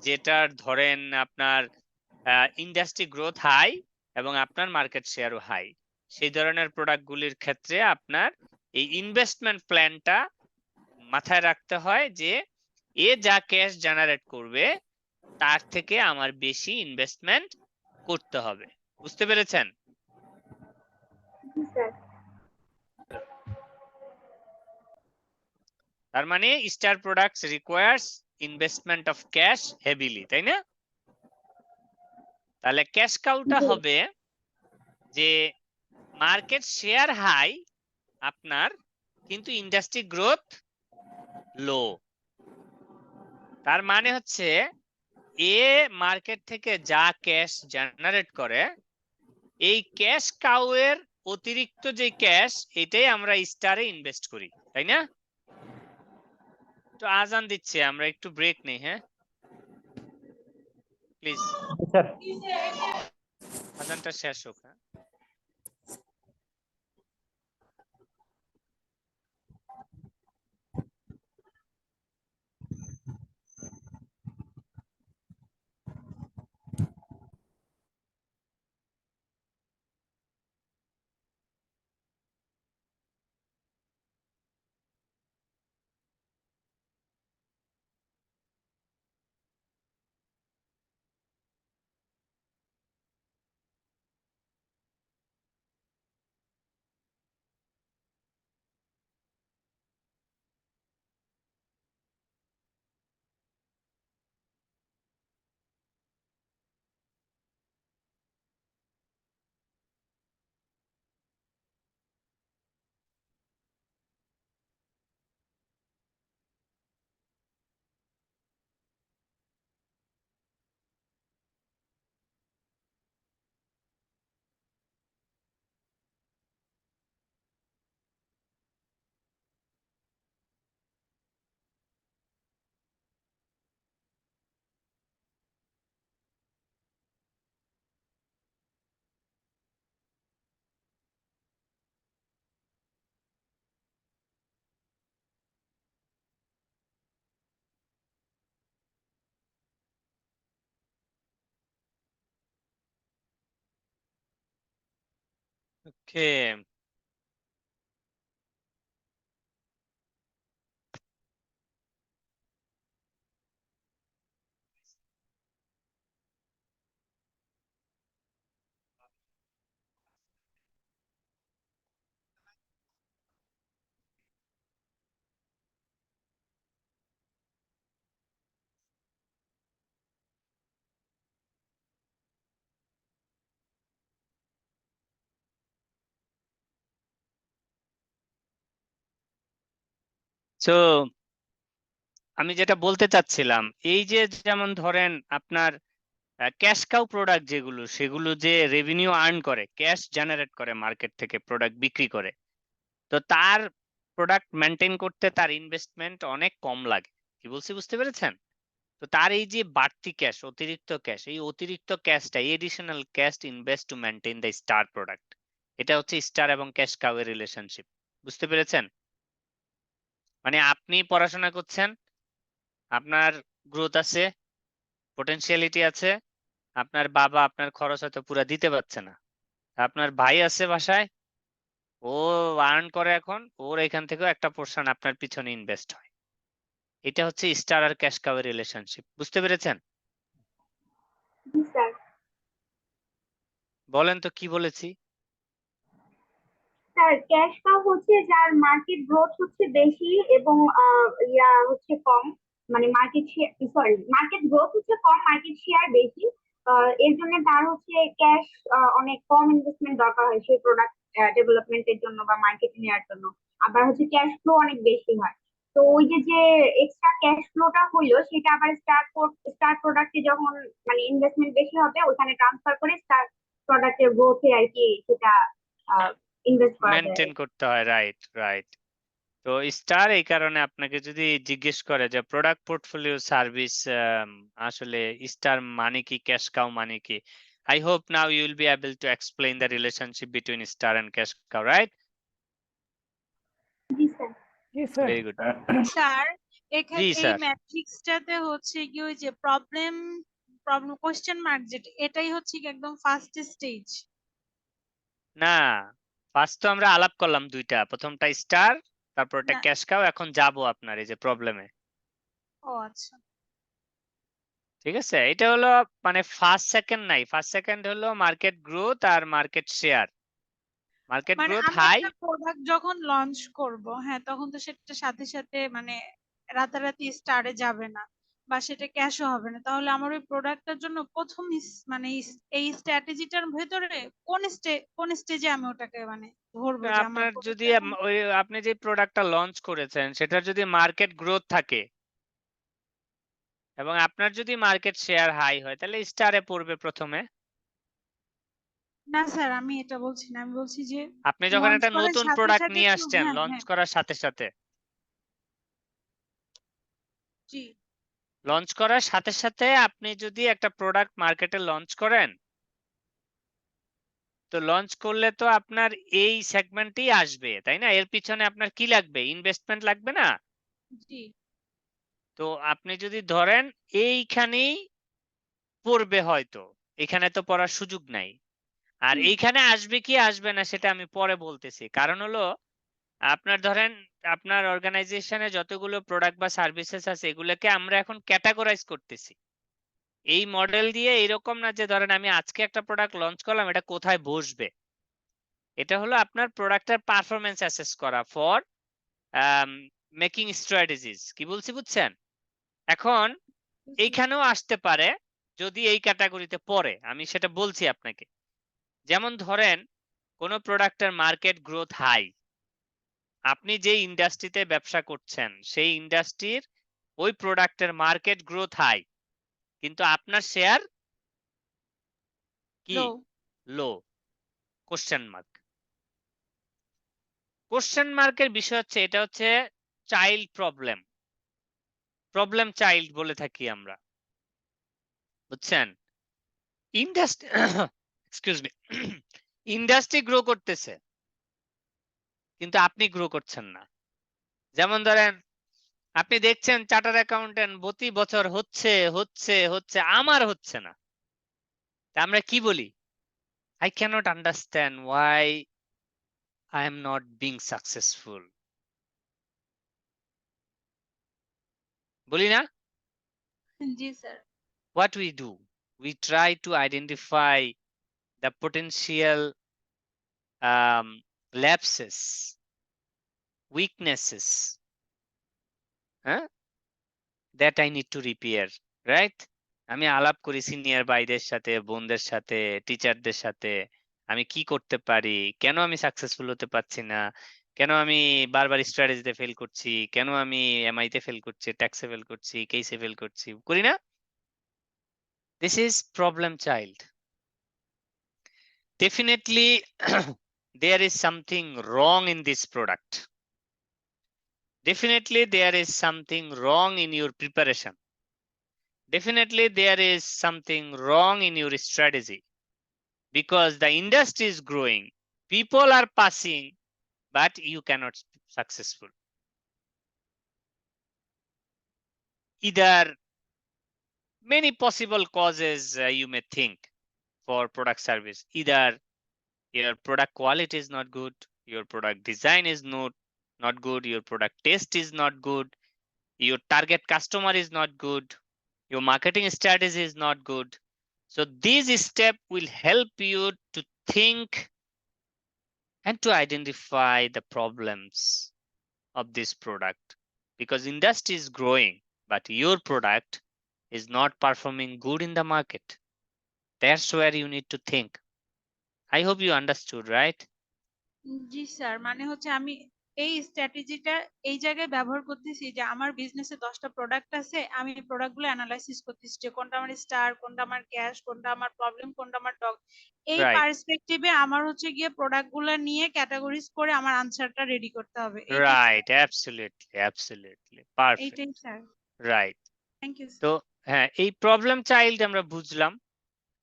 যেটার ধরেন আপনার ইন্ডাস্ট্রি গ্রোথ হাই এবং আপনার মার্কেট শেয়ারও হাই, সেই ধরনের প্রোডাক্ট গুলির ক্ষেত্রে আপনার এই ইনভেস্টমেন্ট প্ল্যানটা মাথায় রাখতে হয় যে এ যা ক্যাশ জেনারেট করবে তার থেকে আমার বেশি ইনভেস্টমেন্ট করতে হবে। বুঝতে পেরেছেন? জি স্যার। তার মানে star products requires investment of cash heavily, তাই না? তাহলে ক্যাশ কাউটা জি। হবে যে মার্কেট শেয়ার হাই আপনার, কিন্তু ইন্ডাস্ট্রি গ্রোথ লো। তার মানে হচ্ছে এ মার্কেট থেকে যা ক্যাশ জেনারেট করে, এই ক্যাশ কাউয়ের অতিরিক্ত যে ক্যাশ, এটাই আমরা স্টারে ইনভেস্ট করি, তাই না? তো আজান দিচ্ছে, আমরা একটু ব্রেক নেই, হ্যাঁ প্লিজ, স্যার আজানটা শেষ হোক। হ্যাঁ, ওকে। সো আমি যেটা বলতে চাচ্ছিলাম, এই যে যেমন ধরেন আপনার ক্যাশ কাউ প্রোডাক্ট যেগুলো, সেগুলো যে রেভিনিউ আর্ন করে, ক্যাশ জেনারেট করে মার্কেট থেকে প্রোডাক্ট বিক্রি করে, তো তার প্রোডাক্ট মেনটেন করতে তার ইনভেস্টমেন্ট অনেক কম লাগে। কি বলছি বুঝতে পেরেছেন? তো তার এই যে বাড়তি ক্যাশ, অতিরিক্ত ক্যাশ, এই অতিরিক্ত ক্যাশটা, additional cash invest to maintain the star product, এটা হচ্ছে স্টার এবং ক্যাশ কাউ এর রিলেশনশিপ। বুঝতে পেরেছেন? মানে আপনি পড়াশোনা করছেন, আপনার গ্রোথ আছে, পটেনশিয়ালিটি আছে, আপনার বাবা আপনার খরচ হয়তো পুরো দিতে পারছে না, আপনার ভাই আছে বাসায়, ও আর্ন করে, এখন ওর এখান থেকেও একটা পোর্শন আপনার পিছনে ইনভেস্ট হয়। এটা হচ্ছে স্টার আর ক্যাশ কাউ এর রিলেশনশিপ। বুঝতে পেরেছেন? জি স্যার। বলেন তো কি বলেছি? স্যার ক্যাশ কাউ হচ্ছে যার মার্কেট গ্রোথ হচ্ছে বেশি এবং ইয়া হচ্ছে কম, মানে market share, sorry, market growth হচ্ছে কম, মার্কেট শেয়ার বেশি। এর জন্য তার হচ্ছে ক্যাশ অনেক কম ইনভেস্টমেন্ট দরকার হয় সেই প্রোডাক্ট ডেভেলপমেন্টের জন্য বা মার্কেট নেওয়ার জন্য। আবার হচ্ছে ক্যাশ ফ্লো অনেক বেশি হয়। তো ওই যে যে এক্সট্রা ক্যাশ ফ্লোটা হইলো সেটা আবার স্টার প্রোডাক্টে যখন মানে ইনভেস্টমেন্ট বেশি হবে ওখানে ট্রান্সফার করে স্টার প্রোডাক্টের গ্রোথে আর কি সেটা ইনভেস্ট করা যায়। মেনটেন করতে হয়, রাইট রাইট। তো স্টার এই কারণে আপনাকে যদি জিজ্ঞেস করে যে প্রোডাক্ট পোর্টফোলিও সার্ভিস আসলে স্টার মানে কি, ক্যাশ কাউ মানে কি, I hope now you will be able to explain the relationship between star and cash cow, right? জি স্যার। জি স্যার। Very good. স্যার জি এখানে এই স্যার। ম্যাট্রিক্সটাতে হচ্ছে কি ওই যে প্রবলেম প্রবলেম কোশ্চেন মার্ক, যেটা এটাই হচ্ছে কি একদম ফার্স্ট স্টেজ। না, ফার্স্ট তো আমরা আলাপ করলাম দুইটা, প্রথমটা স্টার, তারপরটা না, ক্যাশ কাউ, এখন যাব আপনার এই যে প্রবলেমে। ও আচ্ছা। ঠিক আছে, এটা হলো মানে ফার্স্ট সেকেন্ড নাই, ফার্স্ট সেকেন্ড হলো মার্কেট গ্রোথ আর মার্কেট শেয়ার। মার্কেট মানে গ্রোথ আমি হাই, একটা প্রোডাক্ট যখন লঞ্চ করব, হ্যাঁ, তখন তো সেটা সাথে সাথে মানে রাতারাতি স্টারে যাবে না বা সেটা ক্যাশও হবে না। তাহলে আমার ওই প্রোডাক্টটার জন্য প্রথম মানে এই স্ট্র্যাটেজিটার ভেতরে কোন স্টেজে আমি ওটাকে মানে ধরবো যে আমার আপনার যদি প্রোডাক্টটা ওই আপনি যে প্রোডাক্টটা লঞ্চ করেছেন সেটার যদি মার্কেট গ্রোথ থাকে এবং আপনার যদি মার্কেট শেয়ার হাই হয়, তাহলে স্টারে পড়বে প্রথমে। না স্যার, আমি এটা বলছি না, আমি বলছি যে আপনি যখন লঞ্চ একটা করার নতুন সাথে প্রোডাক্ট সাথে নিয়ে তো, আসছেন, হ্যাঁ লঞ্চ হ্যাঁ, করার সাথে সাথে, জি লঞ্চ করার সাথে সাথে আপনি যদি একটা প্রোডাক্ট মার্কেটে লঞ্চ করেন, তো লঞ্চ করলে তো আপনার এই সেগমেন্টেই আসবে, তাই না? এর পিছনে আপনার কি লাগবে? ইনভেস্টমেন্ট লাগবে না? জি তো আপনি যদি ধরেন এইখানেই পড়বে, হয়তো এখানে তো পড়ার সুযোগ নাই, আর হুম, এইখানে আসবে কি আসবে না সেটা আমি পরে বলতেছি। কারণ হলো আপনার ধরেন আপনার অর্গানাইজেশনে যতগুলো প্রোডাক্ট বা সার্ভিসেস আছে এগুলোকে আমরা এখন ক্যাটাগরাইজ করতেছি এই মডেল দিয়ে। এরকম না যে ধরেন আমি আজকে একটা প্রোডাক্ট লঞ্চ করলাম, এটা কোথায় বসবে। এটা হলো আপনার প্রোডাক্টের পারফরমেন্স অ্যাসেস করা ফর মেকিং স্ট্র্যাটেজিস। কি বলছি বুঝছেন? এখন এইখানেও আসতে পারে যদি এই ক্যাটাগরিতে পড়ে, আমি সেটা বলছি আপনাকে। যেমন ধরেন কোন প্রোডাক্টের মার্কেট গ্রোথ হাই, আপনি যে ইন্ডাস্ট্রিতে ব্যবসা করছেন সেই ইন্ডাস্ট্রির ওই প্রোডাক্টের মার্কেট গ্রোথ হাই, কিন্তু আপনার শেয়ার কি লো, লো, কোশ্চেন মার্ক। কোশ্চেন মার্কের বিষয় হচ্ছে এটা হচ্ছে চাইল্ড প্রবলেম, প্রবলেম চাইল্ড বলে থাকি আমরা, বুঝছেন? Industry excuse me, industry grow করতেছে কিন্তু আপনি গ্রো করছেন না। যেমন ধরেন আপনি দেখছেন চার্টার অ্যাকাউন্টেন্ট প্রতি বছর হচ্ছে হচ্ছে হচ্ছে, আমার হচ্ছে না। তা আমরা কি বলি? I cannot understand why I am not being successful. বলি না? জি sir. What we do, we try to identify the potential lapses, weaknesses, huh, that I need to repair, right? আমি আলাপ করি সিনিয়র ভাইদের সাথে, বোনদের সাথে, টিচারদের সাথে, আমি কি করতে পারি, কেন আমি সাকসেসফুল হতে পারছি না, কেন আমি বারবার স্ট্র্যাটেজিতে ফেল করছি, কেন আমি এমআই তে ফেল করছি, ট্যাক্সে ফেল করছি, কেসে ফেল করছি, করি না? This is problem child. Definitely there is something wrong in this product. Definitely there is something wrong in your preparation. Definitely there is something wrong in your strategy, because the industry is growing, people are passing, but you cannot be successful. Either many possible causes you may think for product service. Either your product quality is not good, your product design is not good, your product taste is not good, your target customer is not good, your marketing strategy is not good. So these steps will help you to think and to identify the problems of this product, because industry is growing but your product is not performing good in the market. That's where you need to think. I hope you understood, right? জি sir, মানে হচ্ছে আমি এই স্ট্র্যাটেজিটা এই জায়গায় ব্যবহার করতেছি যে আমার বিজনেসে 10টা প্রোডাক্ট আছে, আমি এই প্রোডাক্টগুলো অ্যানালাইসিস করতেছি যে কোনটা আমার স্টার, কোনটা আমার ক্যাশ, কোনটা আমার প্রবলেম, কোনটা আমার ডগ। এই Right. পার্সপেক্টিভে আমার হচ্ছে গিয়ে প্রোডাক্টগুলো নিয়ে ক্যাটাগরিজ করে আমার আনসারটা রেডি করতে হবে। Right, absolutely perfect. এইটাই স্যার। Right. Thank you. তো হ্যাঁ, এই প্রবলেম চাইল্ড আমরা বুঝলাম।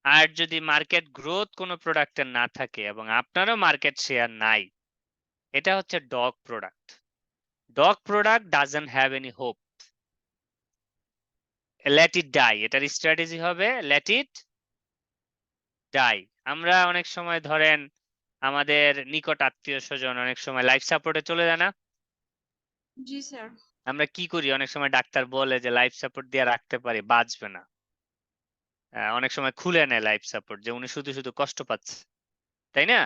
আর যদি মার্কেট গ্রোথ কোনো প্রোডাক্টের না থাকে এবং আপনারও মার্কেট শেয়ার নাই, এটা হচ্ছে dog product. Dog product doesn't have any hope, let it die. এটার স্ট্র্যাটেজি হবে লেট ইট ডাই। আমরা অনেক সময় ধরেন আমাদের নিকট আত্মীয় স্বজন অনেক সময় লাইফ সাপোর্টে চলে যায় না? জি স্যার। আমরা কি করি, অনেক সময় ডাক্তার বলে যে লাইফ সাপোর্ট দিয়ে রাখতে পারি, বাঁচবে না। অনেক সময় খুলে নেয় লাইফ সাপোর্ট, যে উনি শুধু শুধু কষ্ট পাচ্ছে, তাই না?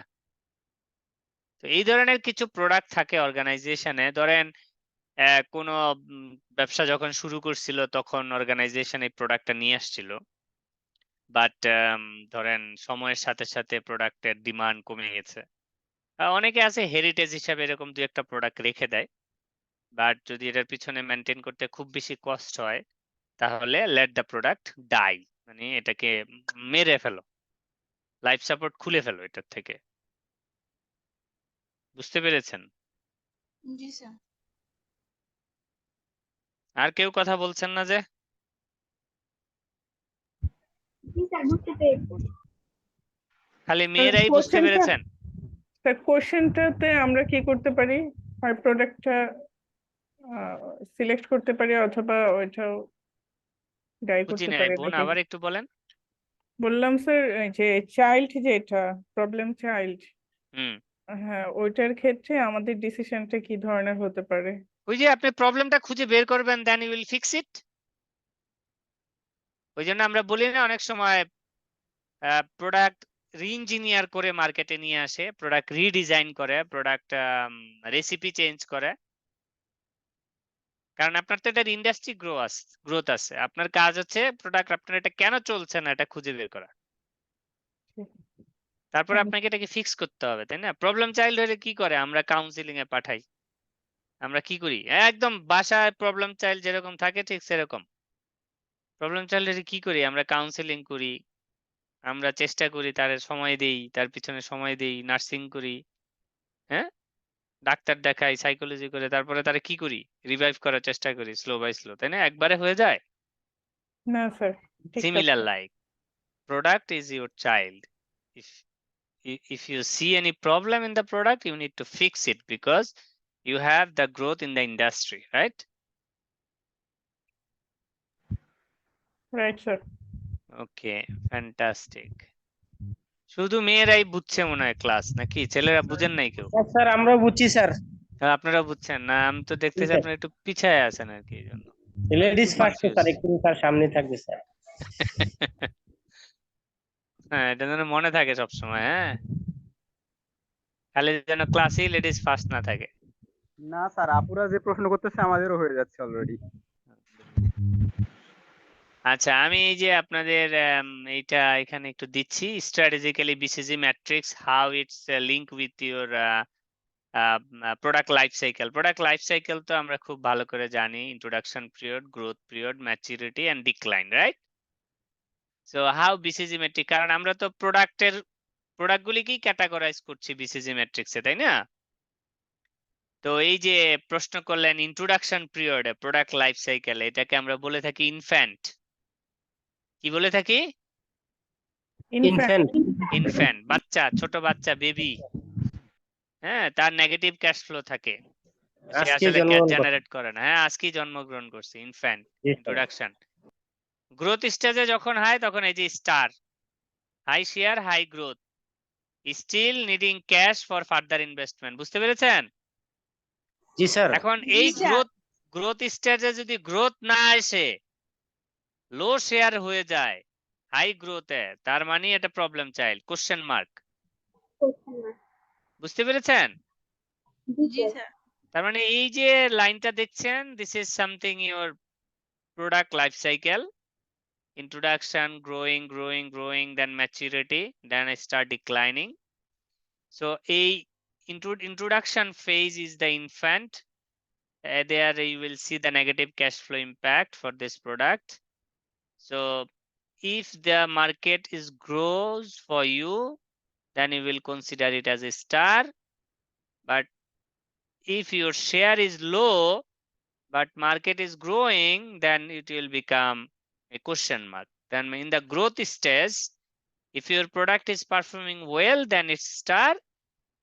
তো এই ধরনের কিছু প্রোডাক্ট থাকে অর্গানাইজেশনে। ধরেন কোনো ব্যবসা যখন শুরু করছিল তখন অর্গানাইজেশন এই প্রোডাক্টটা নিয়ে আসছিল, বাট ধরেন সময়ের সাথে সাথে প্রোডাক্টের ডিমান্ড কমে গেছে। অনেকে আছে হেরিটেজ হিসাবে এরকম দুই একটা প্রোডাক্ট রেখে দেয়, বাট যদি এটার পিছনে মেনটেন করতে খুব বেশি কষ্ট হয় তাহলে লেট দ্য প্রোডাক্ট ডাই, মানে এটাকে মেরে ফেলো, লাইফ সাপোর্ট খুলে ফেলো এটার থেকে। বুঝতে পেরেছেন? জি স্যার। আর কেউ কথা বলছেন না যে? জি স্যার, বুঝতে পেরেছি। খালি মেয়েরাই বুঝতে পেরেছেন? স্যার কোশ্চেনটাতে আমরা কি করতে পারি, হয় প্রোডাক্টটা সিলেক্ট করতে পারি অথবা ওইটাও ডাই বুঝি করতে নাই পারি বোন, নাকি? আবার একটু বলেন। বললাম স্যার যে চাইল্ড, যেটা প্রবলেম চাইল্ড, হুম, হ্যাঁ ওইটার ক্ষেত্রে আমাদের ডিসিশনটা কি ধরনের হতে পারে? ওই যে আপনি প্রবলেমটা খুঁজে বের করবেন, then you will fix it. ওই জন্য আমরা বলি না অনেক সময় প্রোডাক্ট রিইঞ্জিনিয়ার করে মার্কেটে নিয়ে আসে, প্রোডাক্ট রিডিজাইন করে, প্রোডাক্ট রেসিপি চেঞ্জ করে। কারণ আপনার তো এটার ইন্ডাস্ট্রি গ্রোথ আছে, আপনার কাজ হচ্ছে প্রোডাক্ট আপনার এটা কেন চলছে না এটা খুঁজে বের করা, তারপর আপনাকে এটাকে ফিক্স করতে হবে, তাই না? প্রবলেম চাইল্ড হলে কি করে, আমরা কাউন্সিলিং এ পাঠাই। আমরা কি করি, একদম বাসায় প্রবলেম চাইল্ড যেরকম থাকে ঠিক সেরকম প্রবলেম চাইল্ডের কি করি, আমরা কাউন্সিলিং করি, আমরা চেষ্টা করি, তার সময় দেই, তার পিছনে সময় দেই, নার্সিং করি, হ্যাঁ, ডাক্তার দেখাই, সাইকোলজি করে, তারপরে তারা কি করি, রিভাইভ করার চেষ্টা করি স্লো বাই স্লো, তাই না? একবারে হয়ে যায়? না স্যার, ঠিক সিমিলার আছে। Like product is your child. If you see any problem in the product, you need to fix it because you have the growth in the industry, right? Right sir. Okay, fantastic. শুধু মেয়েরাই বুঝছে মনে হয় class, নাকি ছেলেরা বুঝেন নাই কেউ? স্যার আমরা বুঝছি স্যার। আপনারা বুঝছেন না? আমি তো দেখতেছি স্যার। আপনারা একটু পিছায় আছেন আর কি, এই জন্য লেডিস ফার্স্ট Confused. স্যার, একটু স্যার সামনে থাকবে স্যার। হ্যাঁ, এটা যেন মনে থাকে সবসময়। হ্যাঁ, খালি যেন ক্লাসেই লেডিস ফার্স্ট না থাকে। না স্যার, আপুরা যে প্রশ্ন করতেছে আমাদেরও হয়ে যাচ্ছে অলরেডি। আচ্ছা, আমি এই যে আপনাদের এইটা এখানে একটু দিচ্ছি, strategically BCG matrix, how it's link with your product life cycle তো আমরা খুব ভালো করে জানি, introduction period, growth period, maturity and decline, right? So how BCG matrix, কারণ আমরা তো প্রোডাক্টগুলিকেই ক্যাটাগরাইজ করছি বিসিজি ম্যাট্রিক্সে, তাই না? তো এই যে প্রশ্ন করলেন ইন্ট্রোডাকশন পিরিয়ডে প্রোডাক্ট লাইফ সাইকেল, এটাকে আমরা বলে থাকি ইনফ্যান্ট। কি বলে থাকি? ইনফ্যান্ট। ইনফ্যান্ট, বাচ্চা, ছোট বাচ্চা, বেবি। হ্যাঁ, তার নেগেটিভ ক্যাশ ফ্লো থাকে, সে আজকে আসলে ক্যাশ জন্মগ্রহণ করে। জেনারেট করে না। হ্যাঁ, আজকেই জন্মগ্রহণ করছে, ইনফ্যান্ট, জি স্যার। ইন্ট্রোডাকশন। গ্রোথ স্টেজে যখন হয় তখন এই যে star, high share, high growth, still needing cash for further investment. বুঝতে পেরেছেন? জি স্যার। এখন জি এই স্যার। গ্রোথ স্টেজে যদি গ্রোথ না আসে, লো শেয়ার হয়ে যায় হাই গ্রোথে, তার মানে এটা problem child, question mark. question mark। বুঝতে পেরেছেন? জি জি স্যার। স্যার। তার মানে এই যে লাইনটা দেখছেন, this is something you're product life cycle, introduction, growing, then maturity, then start declining. So a introduction phase is the infant. There you will see the negative cash flow impact for this product. So if the market is grows for you, then you will consider it as a star. But if your share is low but market is growing, then it will become a question mark. Then in the growth stage, if your product is performing well, then it's star.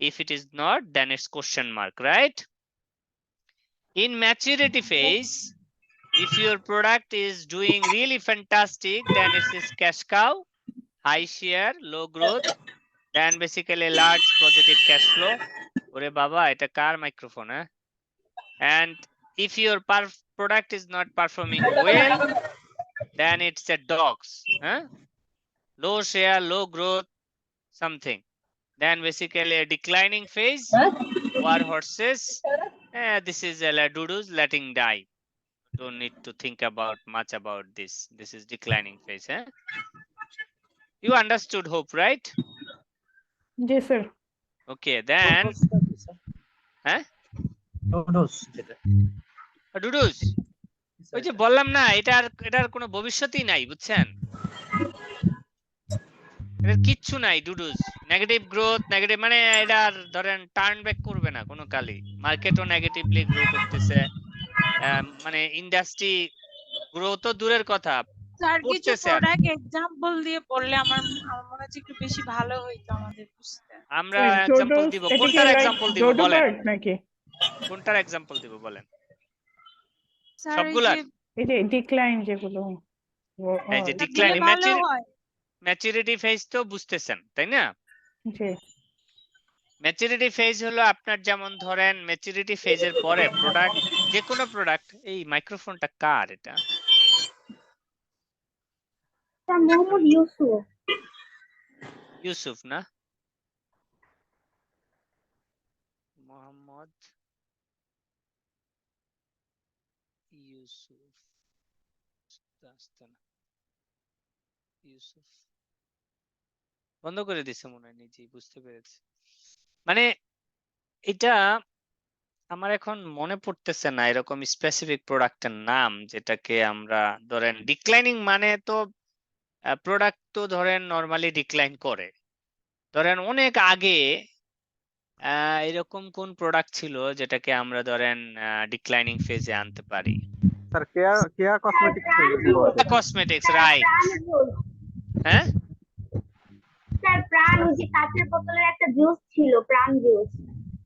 If it is not, then it's question mark, right? In maturity phase, if your product is doing really fantastic, then it's this cash cow, high share, low growth, then basically large positive cash flow. Ore baba, eta kar microphone, eh? And if your product is not performing well, then it's a dogs, huh? Low share, low growth, something. Then basically a declining phase, war horses. This is a doodles letting die. Don't need to think about much about this. This is declining phase. You understood, hope, right? জি sir. Okay, then doodles. ওই যে বললাম না, এটার কোনো ভবিষ্যৎই নাই, বুঝছেন? এটার কিচ্ছু নাই ডুডুস। নেগেটিভ গ্রোথ, নেগেটিভ মানে এটার ধরেন টার্ন ব্যাক করবে না কোনো কালই। মার্কেটও নেগেটিভলি গ্রো করতেছে, মানে ইন্ডাস্ট্রি গ্রো তো দূরের কথা, স্যার কিছু পড়তেছে। প্রোডাক্ট এক্সাম্পল দিয়ে পড়লে আমার মনে হচ্ছে একটু বেশি ভালো হইতো আমাদের বুঝতে। আমরা এক্সাম্পল দিব। কোনটার এক্সাম্পল দিব বলেন? নাকি কোনটার এক্সাম্পল দিব বলেন? স্যার এই সবগুলার? যে এই যে ডিক্লাইন যেগুলো এই যে দিলে ডিক্লাইন, ভালো হয়। ম্যাচুরিটি ফেজ তো বুঝতেছেন, তাই না? জি ম্যাচুরিটি ফেজ হলো আপনার, যেমন ধরেন ম্যাচুরিটি ফেজের পরে প্রোডাক্ট, যে কোনো প্রোডাক্ট, এই মাইক্রোফোনটা কার এটা? স্যার মোহাম্মদ ইউসুফ। ইউসুফ না? মোহাম্মদ ইউসুফ, আসছে না। ইউসুফ বন্ধ করে দিছে মনে হয় নিজেই, বুঝতে পেরেছি। মানে এটা আমার এখন মনে পড়তেছে না এরকম স্পেসিফিক প্রোডাক্টের নাম, যেটাকে আমরা ধরেন ডিক্লাইনিং, মানে তো প্রোডাক্ট তো ধরেন নরমালি ডিক্লাইন করে। ধরেন অনেক আগে এরকম কোন প্রোডাক্ট ছিল যেটাকে আমরা ধরেন ডিক্লাইনিং ফেজে আনতে পারি? স্যার কেয়া কসমেটিক্স কসমেটিক্স, রাইট। হ্যাঁ স্যার প্রাণ, ওই যে কাঁচের বোতলের একটা জুস ছিল, প্রাণ জুস।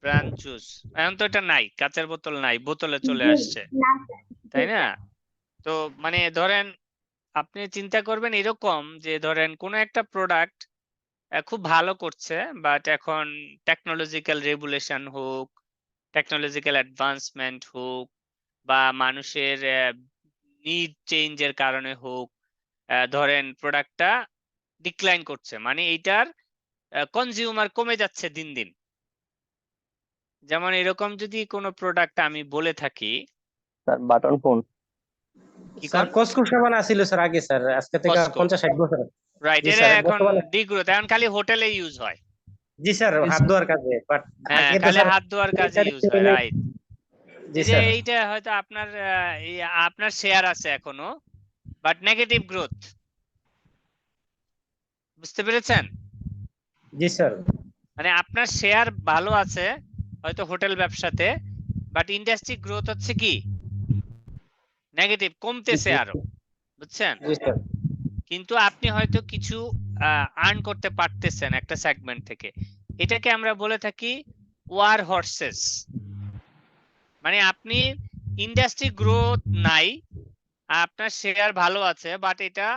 প্রাণ জুস, এখন তো এটা নাই, কাঁচের বোতল নাই, বোতলে চলে আসছে, না স্যার। তাই না? তো মানে ধরেন আপনি চিন্তা করবেন এরকম যে ধরেন কোনো একটা প্রোডাক্ট খুব ভালো করছে, বাট এখন টেকনোলজিক্যাল রেগুলেশন হোক, টেকনোলজিক্যাল অ্যাডভান্সমেন্ট হোক, বা মানুষের নিড চেঞ্জের কারণে হোক, ধরেন প্রোডাক্টটা ডিক্লাইন করছে, মানে এইটার কনজিউমার কমে যাচ্ছে দিন দিন। যেমন এরকম যদি কোনো প্রোডাক্ট আমি বলে থাকি, স্যার বাটন ফোন। কি স্যার কসকো সাবান আছিল স্যার আগে, স্যার আজকে থেকে কসকো। 50-60 বছর। রাইট, জি এটা স্যার, এখন বর্তমানে ডিগ্রোথ, এখন খালি হোটেলে ইউজ হয়। জি স্যার, জি হাত স্যার। ধোয়ার কাজে, বাট হ্যাঁ, আজকে তো খালি স্যার হাত ধোয়ার কাজে ইউজ হয়, রাইট। জি এই যে স্যার। এইটা হয়তো আপনার আপনার শেয়ার আছে এখনো, বাট নেগেটিভ গ্রোথ, বুঝতে পেরেছেন? জি স্যার। মানে আপনার শেয়ার ভালো আছে হয়তো হোটেল ব্যবসাতে, বাট ইন্ডাস্ট্রি গ্রোথ হচ্ছে কি নেগেটিভ, কমতেছে আরো, বুঝছেন? জি স্যার। কিন্তু আপনি হয়তো কিছু আর্ন করতে পারতেছেন একটা সেগমেন্ট থেকে। এটাকে আমরা বলে থাকি ওয়ার হর্সেস। মানে আপনি ইন্ডাস্ট্রি গ্রোথ নাই, আপনার শেয়ার ভালো আছে, বাট এটা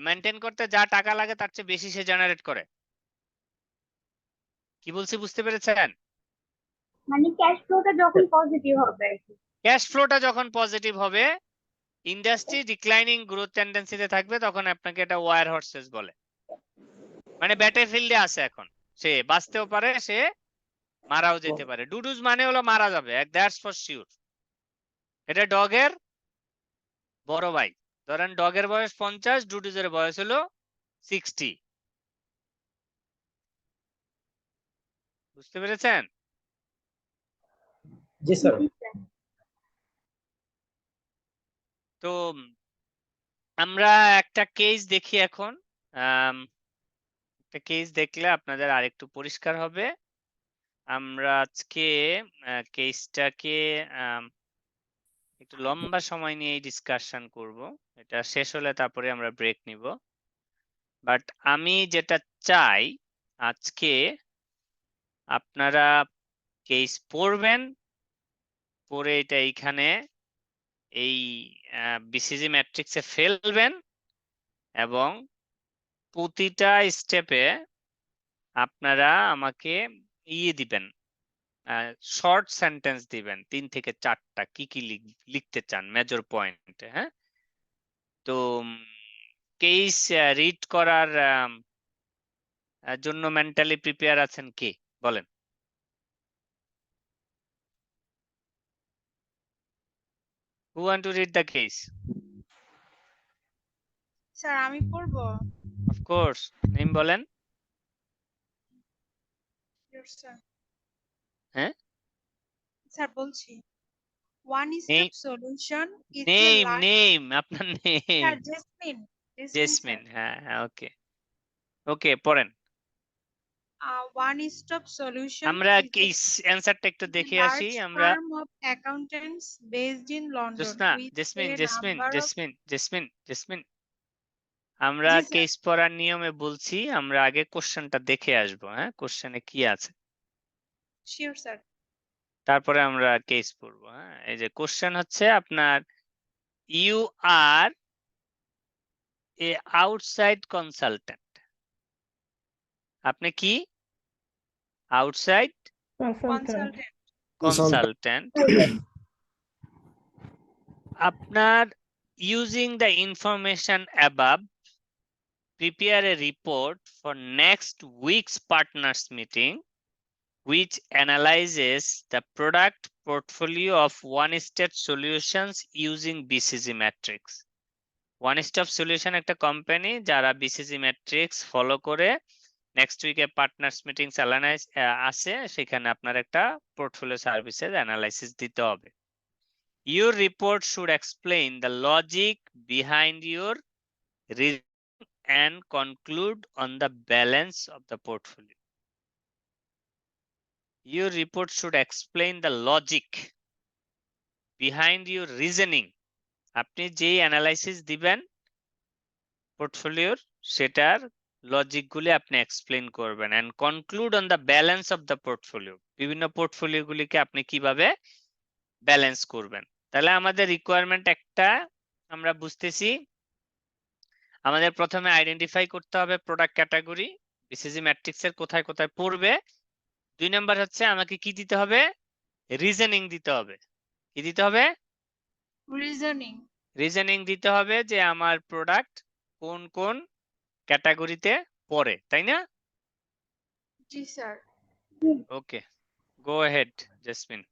মেনটেন করতে যা টাকা লাগে তার চেয়ে বেশি সে জেনারেট করে। কি বলছি বুঝতে পেরেছেন? মানে ক্যাশ ফ্লোটা যখন পজিটিভ হবে আর কি। ক্যাশ ফ্লোটা যখন পজিটিভ হবে, ইন্ডাস্ট্রি ডিক্লাইনিং গ্রোথ টেন্ডেন্সিতে থাকবে, তখন আপনাকে এটা ওয়ার হর্সেস বলে। মানে ব্যাটে ফিল্ডে আছে এখন, সে বাঁচতেও পারে, সে মারাও যেতে পারে। ডুডুজ মানে হলো মারা যাবে, দ্যাটস ফর শিওর। এটা ডগের বড় ভাই। ধরেন ডগের বয়স 50, ডুডুজের বয়স হলো 60। বুঝতে পেরেছেন? জি স্যার। জি স্যার। তো আমরা একটা কেস দেখি এখন। একটা কেস দেখলে আপনাদের আরেকটু পরিষ্কার হবে। আমরা আজকে কেসটাকে একটু লম্বা সময় নিয়ে ডিসকাশন করব। এটা শেষ হলে তারপরে আমরা ব্রেক নিব। বাট আমি যেটা চাই, আজকে আপনারা কেস পড়বেন, পড়ে এটা এইখানে এই বিসিজি ম্যাট্রিক্সে ফেলবেন, এবং প্রতিটা স্টেপে আপনারা আমাকে দিবেন, শর্ট সেন্টেন্স দিবেন 3 থেকে 4টা, কি কি লিখতে চান মেজর পয়েন্ট। হ্যাঁ, তো কেস রিড করার জন্য মেন্টালি প্রিপেয়ার আছেন কে, বলেন? Who want to read the case? Sir আমি পড়বো? অফ কোর্স, নেম বলেন। Sure, sir. হ্যাঁ, স্যার বলছি, one name step solution is a name large. Name আপনার name. Sir Jasmine, Jasmine Jasmine, sir. হ্যাঁ হ্যাঁ, ওকে ওকে, পড়েন। ওয়ান স্টপ সলিউশন আমরা ইজ কেস অ্যানসারটা একটু a দেখে আসি large আমরা। firm of accountants based in London Josna, with jasmine a jasmine number of jasmine Jasmine jasmine, আমরা জি স্যার। কেস পড়ার নিয়মে বলছি, আমরা আগে কোশ্চেনটা দেখে আসবো। হ্যাঁ, কোশ্চেনে কি আছে, শিওর স্যার। তারপরে আমরা কেস পড়বো। হ্যাঁ, এই যে কোশ্চেন হচ্ছে আপনার, you are a outside consultant. আপনি কি আউটসাইড কনসালটেন্ট। কনসালটেন্ট। আপনার using the information above prepare a report for next week's partners meeting which analyzes the product portfolio of one-step solutions using BCG matrix. One-step solution একটা company যারা BCG matrix follow করে next উইকে partners meetings আছে, সেখানে আপনার একটা portfolio services analysis দিতে হবে। Your report should explain the logic behind your and conclude on the balance of the portfolio. Your report should explain the logic behind your reasoning. আপনি যেই analysis দিবেন পোর্টফোলিওর, সেটার লজিক গুলি আপনি এক্সপ্লেন করবেন, and conclude on the balance of the portfolio. বিভিন্ন portfolio গুলিকে আপনি কিভাবে ব্যালেন্স করবেন। তাহলে আমাদের রিকোয়ারমেন্ট একটা আমরা বুঝতেছি, আমাদের প্রথমে আইডেন্টিফাই করতে হবে প্রোডাক্ট ক্যাটাগরি বিসিজি ম্যাট্রিক্স এর কোথায় কোথায় পড়বে। 2 নাম্বার হচ্ছে আমাকে কি দিতে হবে, রিজনিং দিতে হবে। কি দিতে হবে? রিজনিং। রিজনিং দিতে হবে যে আমার প্রোডাক্ট কোন কোন ক্যাটাগরিতে পড়ে, তাই না? জি sir. Okay, go ahead Jesmin.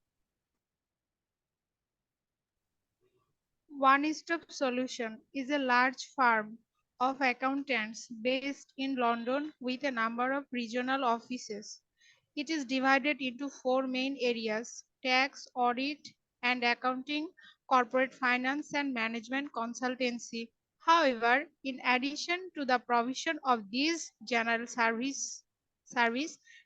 One stop solution is a large firm of accountants based in London with a number of regional offices. It is divided into four main areas: tax, audit and accounting, corporate finance and management consultancy. However, in addition to the provision of these general service,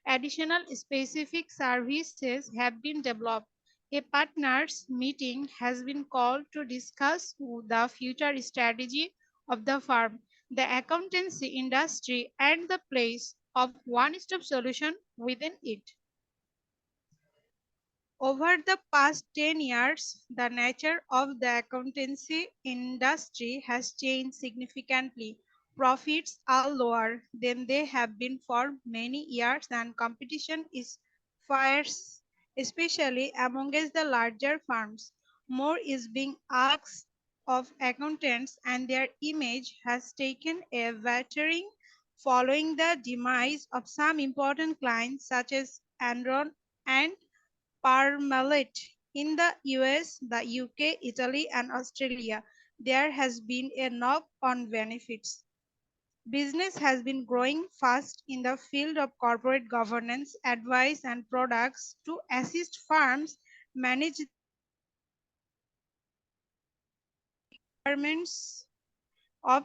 additional specific services have been developed. A partners meeting has been called to discuss the future strategy of the firm, the accountancy industry, and the place of one-stop solution within it. Over the past 10 years, the nature of the accountancy industry has changed significantly. Profits are lower than they have been for many years, and competition is fierce, especially amongst the larger firms. More is being asked of accountants, and their image has taken a battering following the demise of some important clients such as Enron and Parmalat. In the US, the UK, Italy, and Australia, there has been a knock on benefits. Business has been growing fast in the field of corporate governance, advice, and products to assist firms manage requirements of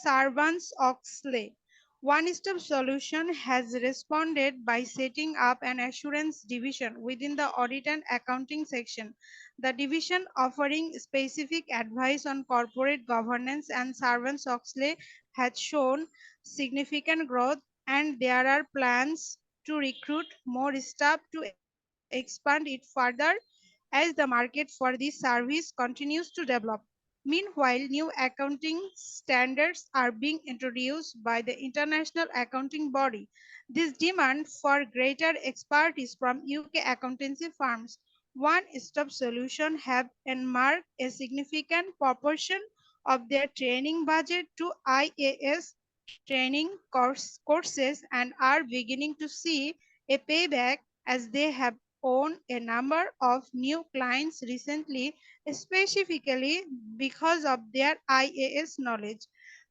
Sarbanes-Oxley. One-Stop Solution has responded by setting up an assurance division within the audit and accounting section. The division, offering specific advice on corporate governance and Sarbanes-Oxley, has shown significant growth, and there are plans to recruit more staff to expand it further as the market for this service continues to develop. Meanwhile, new accounting standards are being introduced by the International Accounting Body. This demand for greater expertise from UK accountancy firms, one-stop solution have earmarked a significant proportion of their training budget to IAS training courses and are beginning to see a payback as they have won a number of new clients recently, specifically because of their IAS knowledge.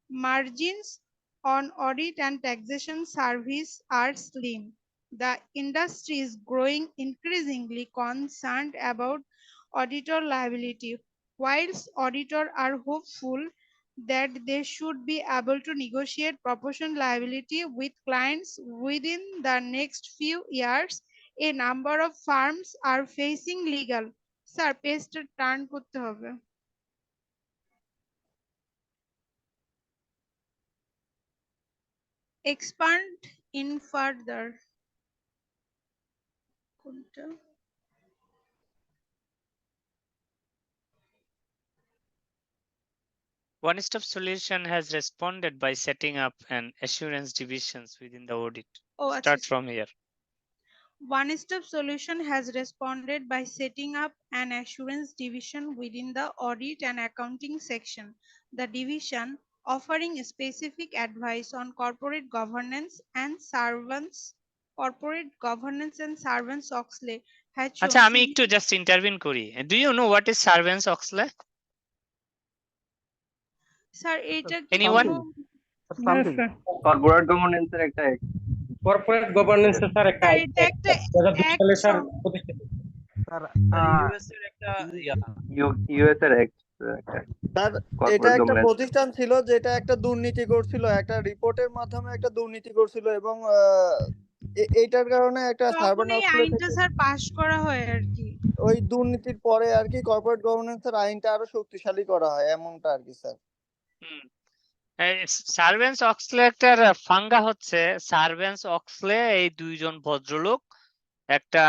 Margins on audit and taxation service are slim. The industry is growing increasingly concerned about auditor liability. Whilst auditors are hopeful that they should be able to negotiate proportional liability with clients within the next few years, a number of firms are facing legal sir পেজটা turn করতে হবে expand in further কোনটা One-stop solution has responded by setting up an assurance divisions within the audit. ও আচ্ছা Start from here. One-Stop Solution has responded by setting up an assurance division within the audit and accounting section. The division, offering specific advice on corporate governance and servants Oxley, has আচ্ছা shown আমি একটু just interview করি। Do you know what is Sarbanes-Oxley? Sir এটা কি Anyone? Something sir corporate গভর্নেন্সের একটা corporate governance sir একটা sir এটা একটা 2002 সালে স্যার act প্রতিষ্ঠিত। স্যার ইউএস এর একটা ইউএস এর একটা স্যার এটা corporate একটা governance। প্রতিষ্ঠান ছিল যেটা একটা দুর্নীতি করছিল, একটা রিপোর্টের মাধ্যমে একটা দুর্নীতি করছিল এবং এইটার কারণে একটা তখন সার্ভার এই আইনটা স্যার পাস করা হয় আর কি ওই দুর্নীতির পরে আর কি কর্পোরেট গভর্নেন্সের আইনটা আরো শক্তিশালী করা হয় এমনটা আর কি স্যার। সার্ভেন্টস-অক্সলে একটা ফাঙ্গা হচ্ছে সার্ভেন্টস-অক্সলে এই দুইজন ভদ্রলোক একটা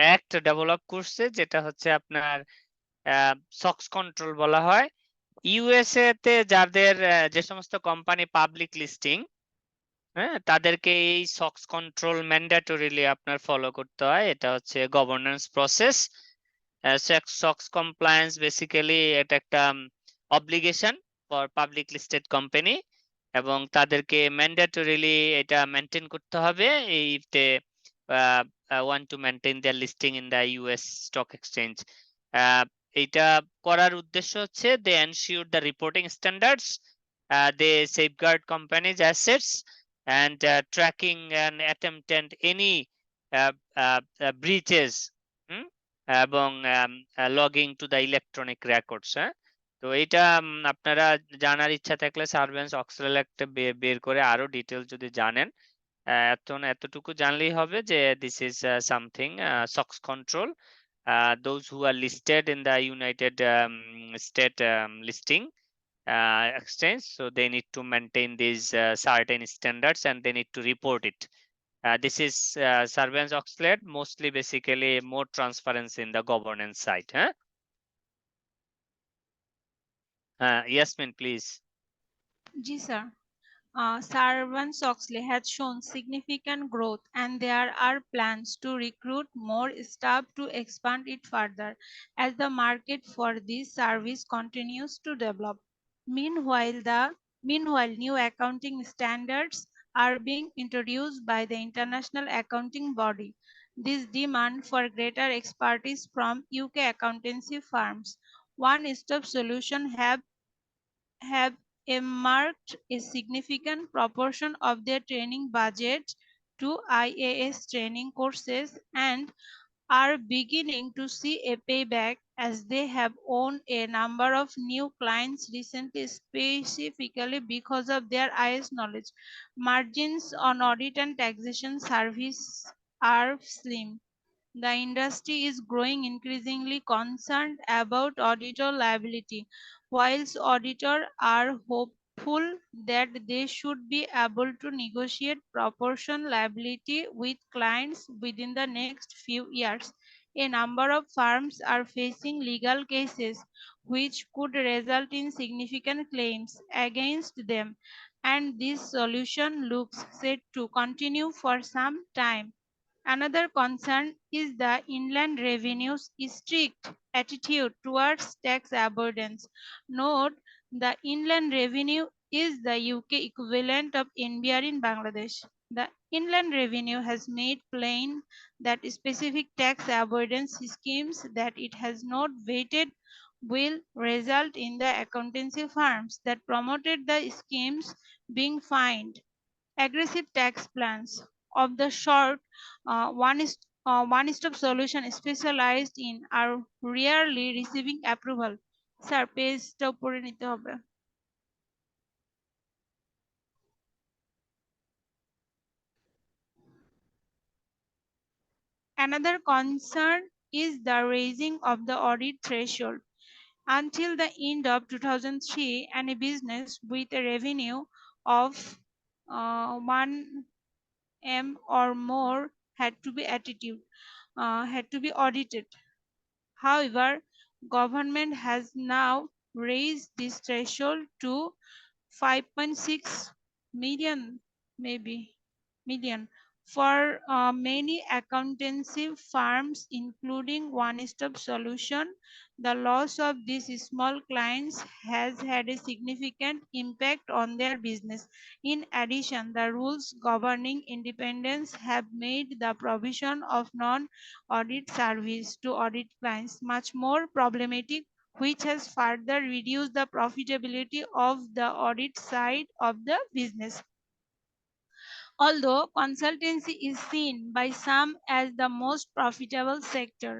অ্যাক্ট ডেভেলপ করছে যেটা হচ্ছে আপনার সক্স কন্ট্রোল বলা হয়। ইউএসএ তে যাদের যে সমস্ত কোম্পানি পাবলিক লিস্টিং, হ্যাঁ, তাদেরকে এই সক্স কন্ট্রোল ম্যান্ডেটরিলি আপনার ফলো করতে হয়। এটা হচ্ছে governance process. Socks compliance basically এটা একটা obligation for public listed company এবং তাদেরকে ম্যান্ডেটরিলি এটা মেনটেন করতে হবে if they want to maintain their listing in the US stock exchange. এটা করার উদ্দেশ্য হচ্ছে they ensure the reporting standards they safeguard companies' assets and tracking and attempted any breaches এবং logging to the electronic records. তো এটা আপনারা জানার ইচ্ছা থাকলে সার্ভেন্স অক্সেল একটা বের করে আরো ডিটেলস যদি জানেন, এতটুকু জানলেই হবে যে this is something SOX control. Those who are listed in the United State listing exchange, so they need to maintain these certain standards and they need to report it. This is Sarbanes-Oxley, mostly basically more transparency in the governance side. Yasmin, please. Ji sir. Sarbanes-Oxley has shown significant growth and there are plans to recruit more staff to expand it further as the market for this service continues to develop. Meanwhile, new accounting standards are being introduced by the International Accounting Body. This demand for greater expertise from UK accountancy firms. One-stop solution have earmarked a significant proportion of their training budget to IAS training courses and are beginning to see a payback as they have won a number of new clients recently, specifically because of their IAS knowledge. Margins on audit and taxation service are slim. The industry is growing increasingly concerned about auditor liability, whilst auditors are hopeful that they should be able to negotiate proportion liability with clients within the next few years. A number of firms are facing legal cases which could result in significant claims against them, and this solution looks set to continue for some time. Another concern is the Inland Revenue's strict attitude towards tax avoidance. Note, the Inland Revenue is the UK equivalent of NBR in Bangladesh. The Inland Revenue has made plain that specific tax avoidance schemes that it has not vetted will result in the accountancy firms that promoted the schemes being fined. Aggressive tax plans of the short one-stop solution specialized in are rarely receiving approval. Sir পেজটা উপরে নিতে হবে। Another concern is the raising of the audit threshold. Until the end of 2003, any business with a revenue of 1 M or more had to be audited. However, government has now raised this threshold to 5.6 million for many accountancy firms, including one-stop solution. The loss of these small clients has had a significant impact on their business. In addition, the rules governing independence have made the provision of non-audit service to audit clients much more problematic, which has further reduced the profitability of the audit side of the business. Although consultancy is seen by some as the most profitable sector,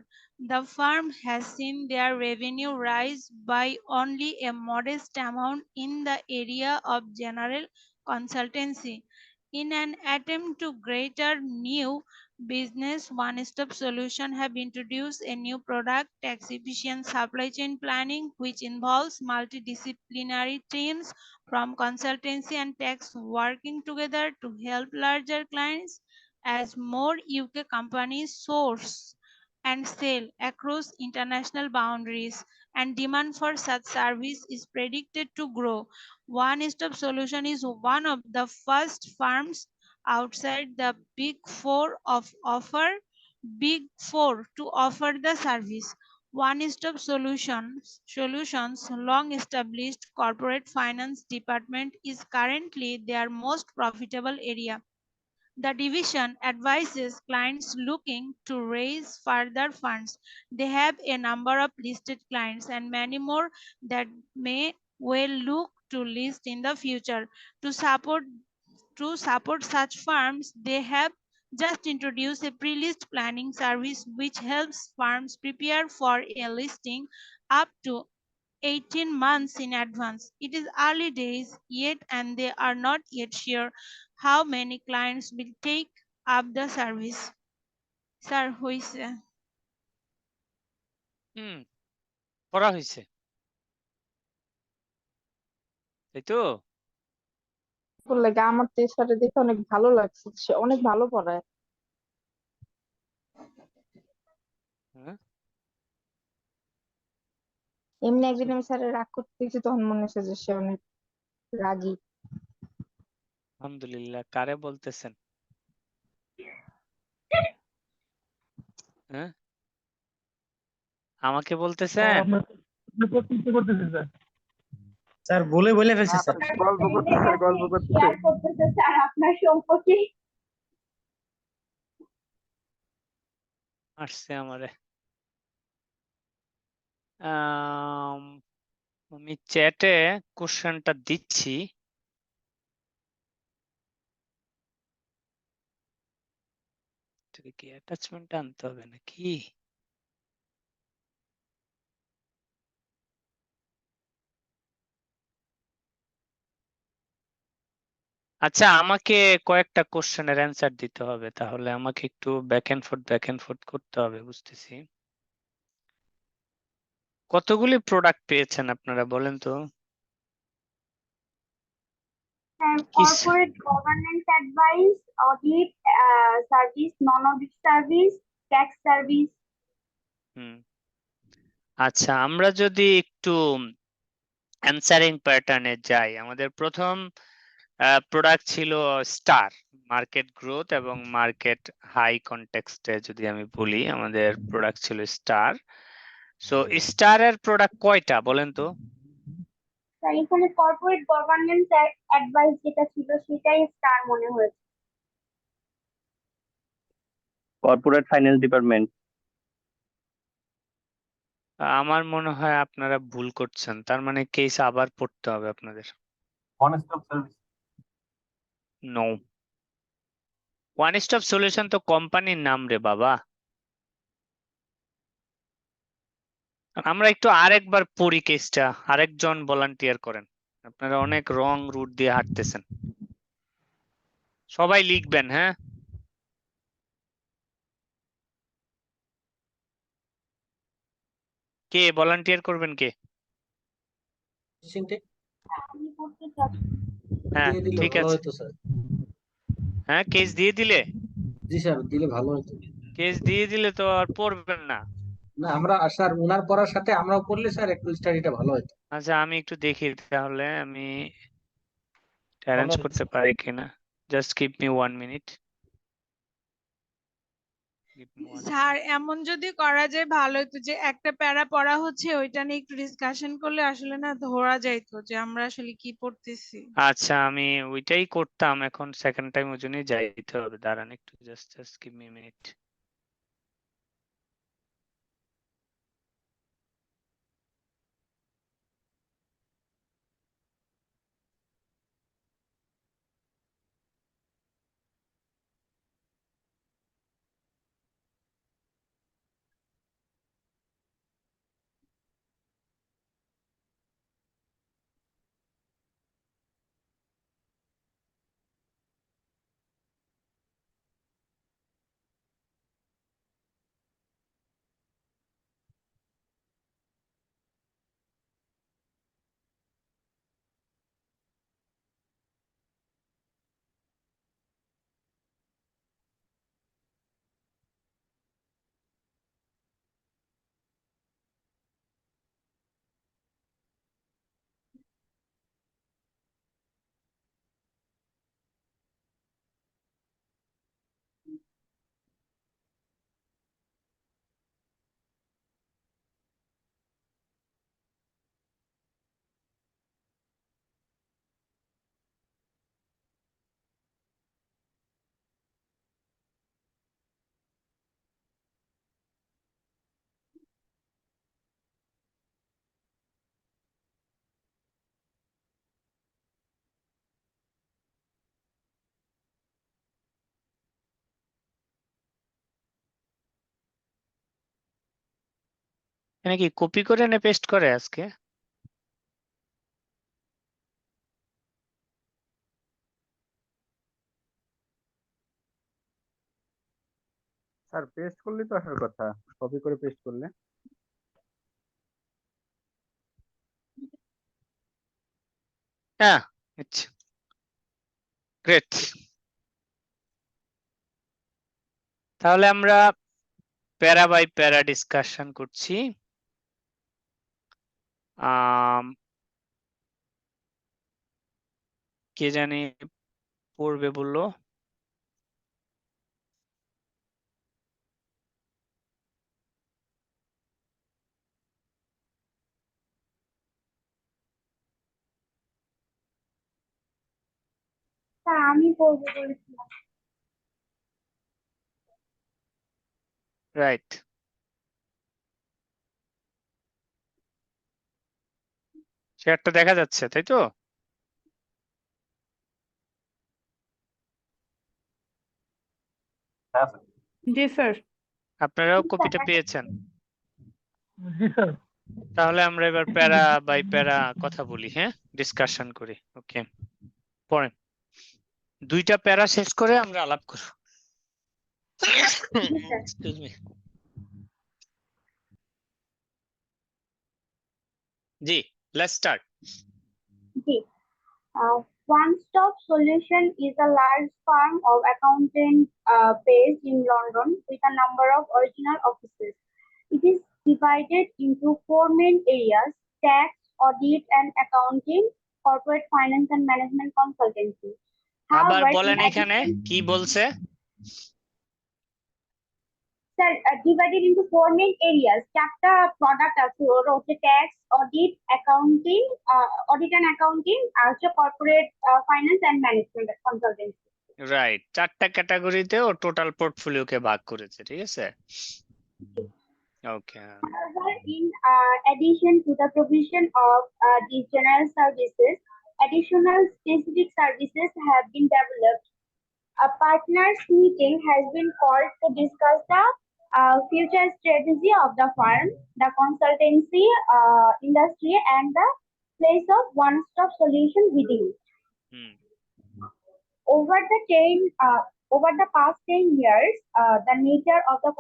the firm has seen their revenue rise by only a modest amount in the area of general consultancy. In an attempt to greater new business, one-stop solution have introduced a new product, tax efficient supply chain planning, which involves multidisciplinary teams from consultancy and tax working together to help larger clients. As more UK companies source and sell across international boundaries and demand for such service is predicted to grow. One-stop solution is one of the first firms outside the big four to offer the service. One-stop solutions long-established corporate finance department is currently their most profitable area. The division advises clients looking to raise further funds. They have a number of listed clients and many more that may well look to list in the future. To support such firms, they have just introduced a pre-list planning service which helps firms prepare for a listing up to 18 months in advance. It is early days yet, and they are not yet sure how many clients will take up the service. Sir, হইছে পড়া হয়েছে তাই তো লাগে আমার তো এই স্যারের দেখে অনেক ভালো লাগছে, সে অনেক ভালো পড়ায়। হ্যাঁ? এমনি একদিন আমি স্যারের রাগ করতে দেখছি, তখন মনে হচ্ছে যে সে অনেক রাগী। আলহামদুলিল্লাহ, কারে বলতেছেন? হ্যাঁ, আমাকে বলতেছেন? স্যার বলে বলে ফেলছে স্যার। গল্প করতেছে গল্প করতেছে শেয়ার করতেছে স্যার আপনার সম্পর্কে। আসছে আমারে। আম, আমি চ্যাটে কোশ্চেনটা দিচ্ছি। এটাকে কি অ্যাটাচমেন্ট আনতে হবে নাকি? আচ্ছা, আমাকে কয়েকটা কোশ্চেনের অ্যান্সার দিতে হবে, তাহলে আমাকে একটু ব্যাক এন্ড ফোর্থ করতে হবে, বুঝতেছি। কতগুলি প্রোডাক্ট পেয়েছেন আপনারা বলেন তো? Corporate governance advice, audit service, non audit service, tax service. আচ্ছা, আমরা যদি একটু অ্যান্সারিং প্যাটার্নে যাই, আমাদের প্রথম প্রোডাক্ট ছিল স্টার, মার্কেট গ্রোথ এবং মার্কেট হাই কনটেক্সটে যদি আমি বলি, আমাদের প্রোডাক্ট ছিল স্টার। সো স্টারের প্রোডাক্ট কয়টা বলেন তো? স্যার এখানে কর্পোরেট গভর্নেন্স অ্যাডভাইস যেটা ছিল সেটাই স্টার মনে হয়েছে। Corporate finance department. আমার মনে হয় আপনারা ভুল করছেন, তার মানে কেস আবার পড়তে হবে আপনাদের। নো, ওয়ান স্টপ সলিউশন তো কোম্পানির নাম রে বাবা। আমরা একটু আরেকবার পড়ি কেসটা, আরেকজন ভলান্টিয়ার করেন। আপনারা অনেক রং রুট দিয়ে হাঁটতেছেন। সবাই লিখবেন, হ্যাঁ? কে ভলান্টিয়ার করবেন কে? আমি করতে চাচ্ছি। হ্যাঁ, ঠিক আছে। হ্যাঁ, কেস দিয়ে দিলে? জি স্যার, দিলে ভালো হতো। কেস দিয়ে দিলে তো আর পড়বেন না। না, আমরা স্যার ওনার পড়ার সাথে আমরাও পড়লে স্যার একটু স্টাডিটা ভালো হতো। আচ্ছা, আমি একটু দেখি তাহলে আমি অ্যারেঞ্জ করতে পারি কিনা। Just give me 1 minute. Sir এমন যদি করা যায় ভালো হতো, যে একটা প্যারা পড়া হচ্ছে ওইটা নিয়ে একটু ডিসকাশন করলে আসলে না ধরা যাইতো যে আমরা আসলে কি পড়তেছি। আচ্ছা, আমি ওইটাই করতাম, এখন সেকেন্ড টাইম ওই জন্যই যাইতে হবে। দাঁড়ান একটু, জাস্ট গিভ মি মিনিট। এখানে কি কপি করে না পেস্ট করে আজকে? স্যার পেস্ট করলে তো আসার কথা, কপি করে পেস্ট করলে। হ্যাঁ, আচ্ছা, গ্রেট। তাহলে আমরা প্যারা বাই প্যারা ডিসকাশন করছি। কে জানি পড়বে বললো? স্যার আমি পড়বো বলেছিলাম। রাইট। শেয়ারটা দেখা যাচ্ছে তাই তো? জি স্যার। আপনারাও কপিটা পেয়েছেন? জি স্যার। তাহলে আমরা এবার প্যারা বাই প্যারা কথা বলি, হ্যাঁ, ডিসকাশন করি। ওকে, পড়েন। দুইটা প্যারা শেষ করে আমরা আলাপ করব। Excuse me. G, let's start. G, One Stop Solution is a large firm of accountants based in London with a number of original offices. It is divided into four main areas: tax, audit and accounting, corporate finance and management consultancy. আবার However, in বলেন এখানে addition, কি বলছে? sir, divided into four main areas. চারটা product আছে, ওরা হচ্ছে tax, audit, accounting, audit and accounting, আর হচ্ছে corporate finance and management consultancy. Right, চারটা ক্যাটাগরিতে ও টোটাল পোর্টফোলিওকে ভাগ করেছে, ঠিক আছে? Okay. However, in addition to the provision of these general services, additional specific services have been developed. A partners meeting has been called to discuss the future strategy of the firm, the consultancy industry, and the place of one-stop solution within it. Hmm. Over the past 10 years, the nature of the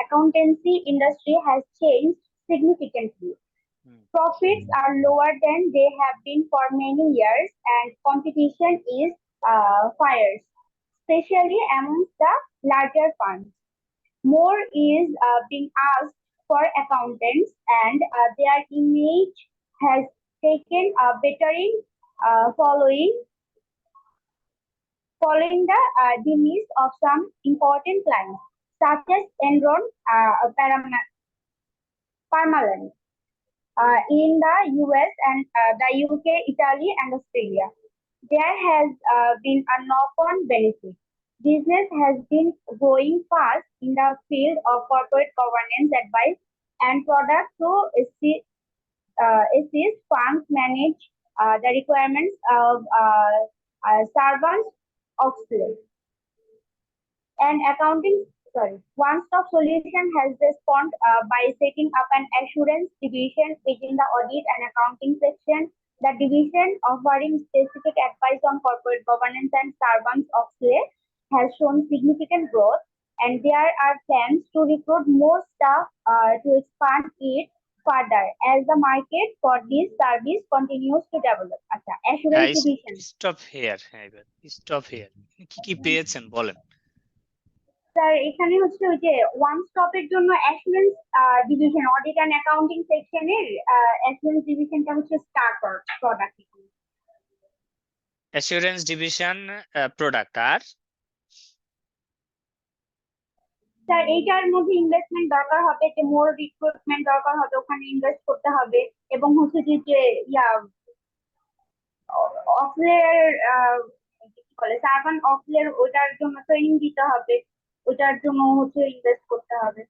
accountancy industry has changed significantly. Profits are lower than they have been for many years, and competition is fierce, especially amongst the larger firms. More is being asked for accountants, and their image has taken a bettering following the demise of some important clients, such as Enron Parmalat, in the US and the UK, Italy, and Australia. There has been a knock-on benefit. Business has been growing fast in the field of corporate governance advice and products to assist firms manage the requirements of servants of slaves. One-stop solution has responded by setting up an assurance division within the audit and accounting section. The division, offering specific advice on corporate governance and servants of slave, has shown significant growth, and there are plans to recruit more staff to expand it further as the market for this service continues to develop. Assurance division. Stop here, হ্যাঁ, এবার stop here. কি কি পেয়েছেন বলেন? Sir এখানে হচ্ছে ওই যে ওয়ান স্টপের জন্য assurance division, audit and accounting সেকশনের অ্যাসুরেন্স ডিভিশনটা হচ্ছে star product. Assurance division product. আর স্যার এইটার মধ্যে ইনভেস্টমেন্ট দরকার হবে, যে মোর রিক্রুটমেন্ট দরকার হবে, ওখানে ইনভেস্ট করতে হবে, এবং হচ্ছে যে অফলের কি বলে সার্ভান্ট অফলের, ওটার জন্য ট্রেনিং দিতে হবে, ওটার জন্য হচ্ছে ইনভেস্ট করতে হবে।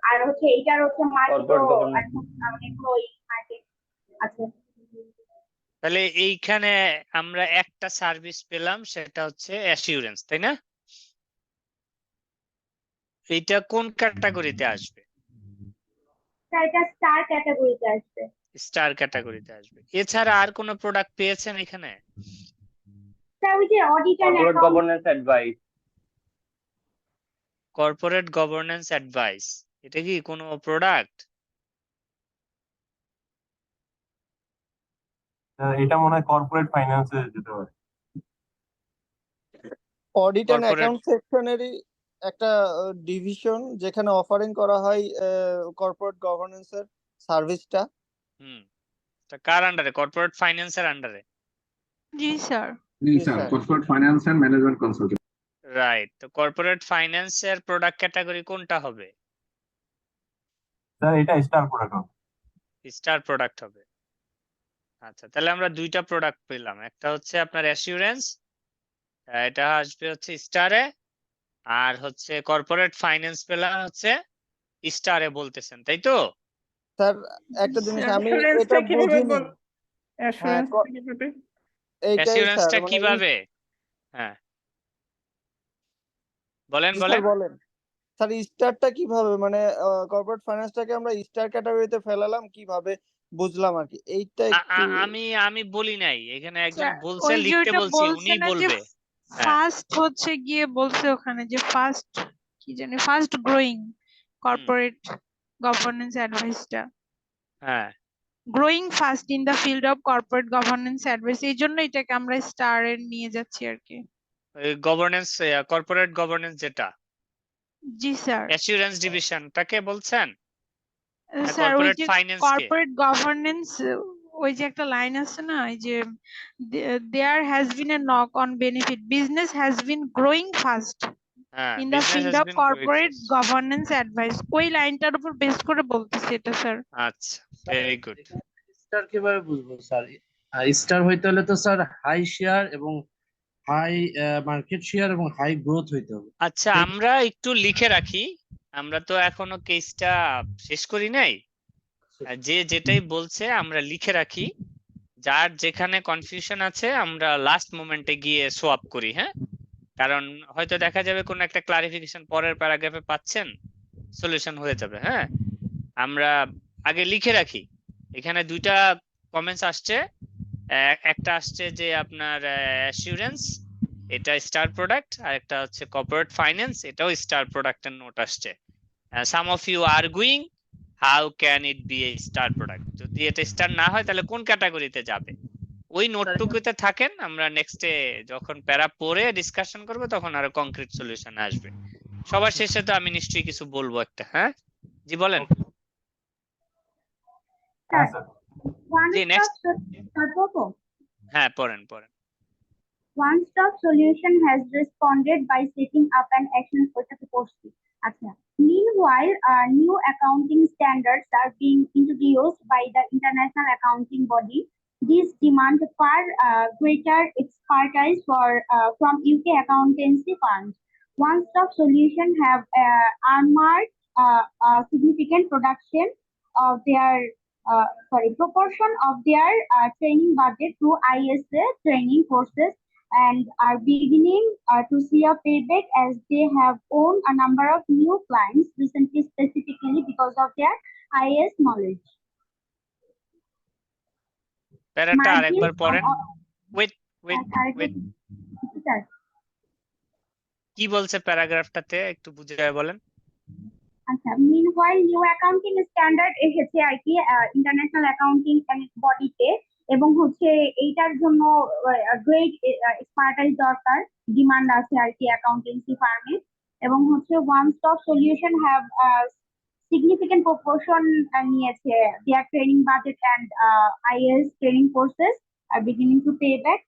আর হচ্ছে এইটার হচ্ছে মার্কেটও অনেক মার্কেট আছে। তাহলে এইখানে আমরা একটা সার্ভিস পেলাম, সেটা হচ্ছে অ্যাসিউরেন্স, তাই না? এইটা কোন ক্যাটাগরিতে আসবে? স্যার এটা স্টার ক্যাটাগরিতে আসবে। স্টার ক্যাটাগরিতে আসবে। এছাড়া আর কোনো প্রোডাক্ট পেয়েছেন এখানে? স্যার ওই যে audit and corporate account, governance advice. Corporate governance advice, এটা কি কোনো প্রোডাক্ট? এটা মনে হয় কর্পোরেট ফাইন্যান্সে যেতে পারে। অডিট এন্ড কর্পোরেট, অ্যাকাউন্ট সেকশনেরই একটা ডিভিশন যেখানে অফারিং করা হয় কর্পোরেট গভর্নেন্সের সার্ভিসটা। তা কার আন্ডারে? কর্পোরেট ফাইন্যান্সের আন্ডারে? জি স্যার। জি sir. Corporate finance and management consultant. Right, তো কর্পোরেট ফাইন্যান্সের প্রোডাক্ট ক্যাটাগরি কোনটা হবে? স্যার এটা স্টার প্রোডাক্ট হবে। স্টার প্রোডাক্ট হবে। আচ্ছা, তাহলে আমরা দুইটা প্রোডাক্ট পেলাম, একটা হচ্ছে আপনার অ্যাসিউরেন্স, এটা আসবে হচ্ছে স্টারে, আর হচ্ছে কর্পোরেট ফাইন্যান্স পেলাম হচ্ছে স্টারে বলতেছেন, তাই তো? স্যার একটা জিনিস আমি এটা অ্যাসুরেন্সটা কিভাবে বুঝিনি। অ্যাসুরেন্সটা কিভাবে? এইটাই স্যার, অ্যাসিউরেন্সটা মানে কিভাবে? হ্যাঁ, বলেন জি বলেন। স্যার বলেন। স্যার স্টারটা কিভাবে, মানে কর্পোরেট ফাইন্যান্সটাকে আমরা স্টার ক্যাটাগরিতে ফেলালাম কিভাবে বুঝলাম আর কি, এইটা একটু। আমি বলি নাই, এখানে একজন স্যার বলছে, ওই যে লিখতে ওইটা বলছি, বলছে উনি না যে বলবে। হ্যাঁ, ফার্স্ট হচ্ছে গিয়ে বলছে ওখানে যে ফার্স্ট কি জানি ফার্স্ট গ্রোয়িং কর্পোরেট গভর্নেন্স অ্যাডভাইসটা, হ্যাঁ, growing fast in the field of corporate governance advice, এই জন্য এটাকে আমরা স্টার এর নিয়ে যাচ্ছি আর কি। গভর্নেন্স, কর্পোরেট গভর্নেন্স যেটা জি স্যার। অ্যাসিউরেন্স ডিভিশনটাকে বলছেন? স্যার ওই কর্পোরেট যে ফাইন্যান্স কে? কর্পোরেট গভর্নেন্স, ওই যে একটা লাইন আছে না, এই যে there has been a knock on benefit, business has been growing fast হ্যাঁ, in the business field has of been growing corporate fast. Governance advice, ওই লাইনটার উপর বেস করে বলতেছি এটা স্যার। আচ্ছা, ভেরি গুড। স্টার কিভাবে বুঝবো স্যার? স্টার হইতে হলে তো স্যার হাই শেয়ার এবং হাই মার্কেট শেয়ার এবং হাই গ্রোথ হইতে হবে। আচ্ছা, আমরা একটু লিখে রাখি, আমরা তো এখনো কেসটা শেষ করি নাই, যে যেটাই বলছে আমরা লিখে রাখি, যার যেখানে কনফিউশন আছে আমরা লাস্ট মোমেন্টে গিয়ে সোয়াপ করি। হ্যাঁ, কারণ হয়তো দেখা যাবে কোনো একটা ক্লারিফিকেশন পরের প্যারাগ্রাফে পাচ্ছেন, সলিউশন হয়ে যাবে। হ্যাঁ, আমরা আগে লিখে রাখি। এখানে দুইটা কমেন্টস আসছে, একটা আসছে যে আপনার অ্যাসিউরেন্স, এটা স্টার প্রোডাক্ট, আর একটা হচ্ছে কর্পোরেট ফাইন্যান্স, এটাও স্টার প্রোডাক্টের নোট আসছে। Some of you arguing how can it be a star product, যদি এটা স্টার না হয় তাহলে কোন ক্যাটাগরিতে যাবে? ওই নোটটুকুতে থাকেন, আমরা নেক্সটে যখন প্যারা পড়ে ডিসকাশন করব তখন আরো কংক্রিট সলিউশন আসবে। সবার শেষে তো আমি নিশ্চয়ই কিছু বলবো একটা। হ্যাঁ, জি বলেন। হ্যাঁ স্যার। জি, নেক্সট। হ্যাঁ, পড়েন পড়েন। One Stop Solution has responded by setting up an action Meanwhile, new accounting standards are being introduced by the International Accounting Body. These demand far greater expertise from UK accountancy firms. One Stop Solution have earmarked a significant proportion of their training budget to ISA training courses and are beginning to see a payback as they have won a number of new clients recently, specifically because of their IS knowledge. প্যারাটা Margins আরেকবার পড়েন। on- wait wait wait, Sir, কি বলছে প্যারাগ্রাফটাতে একটু বুঝিয়ে বলেন। আচ্ছা, meanwhile new accounting standard এসেছে আর কি ইন্টারন্যাশনাল অ্যাকাউন্টিং বডিতে, এবং হচ্ছে এইটার জন্য গ্রেট এক্সপার্টাইজ দরকার, ডিমান্ড আছে আর কি অ্যাকাউন্টেন্সি ফার্মে, এবং হচ্ছে one stop solution have significant proportion নিয়েছে their training budget and IS training courses are beginning to pay back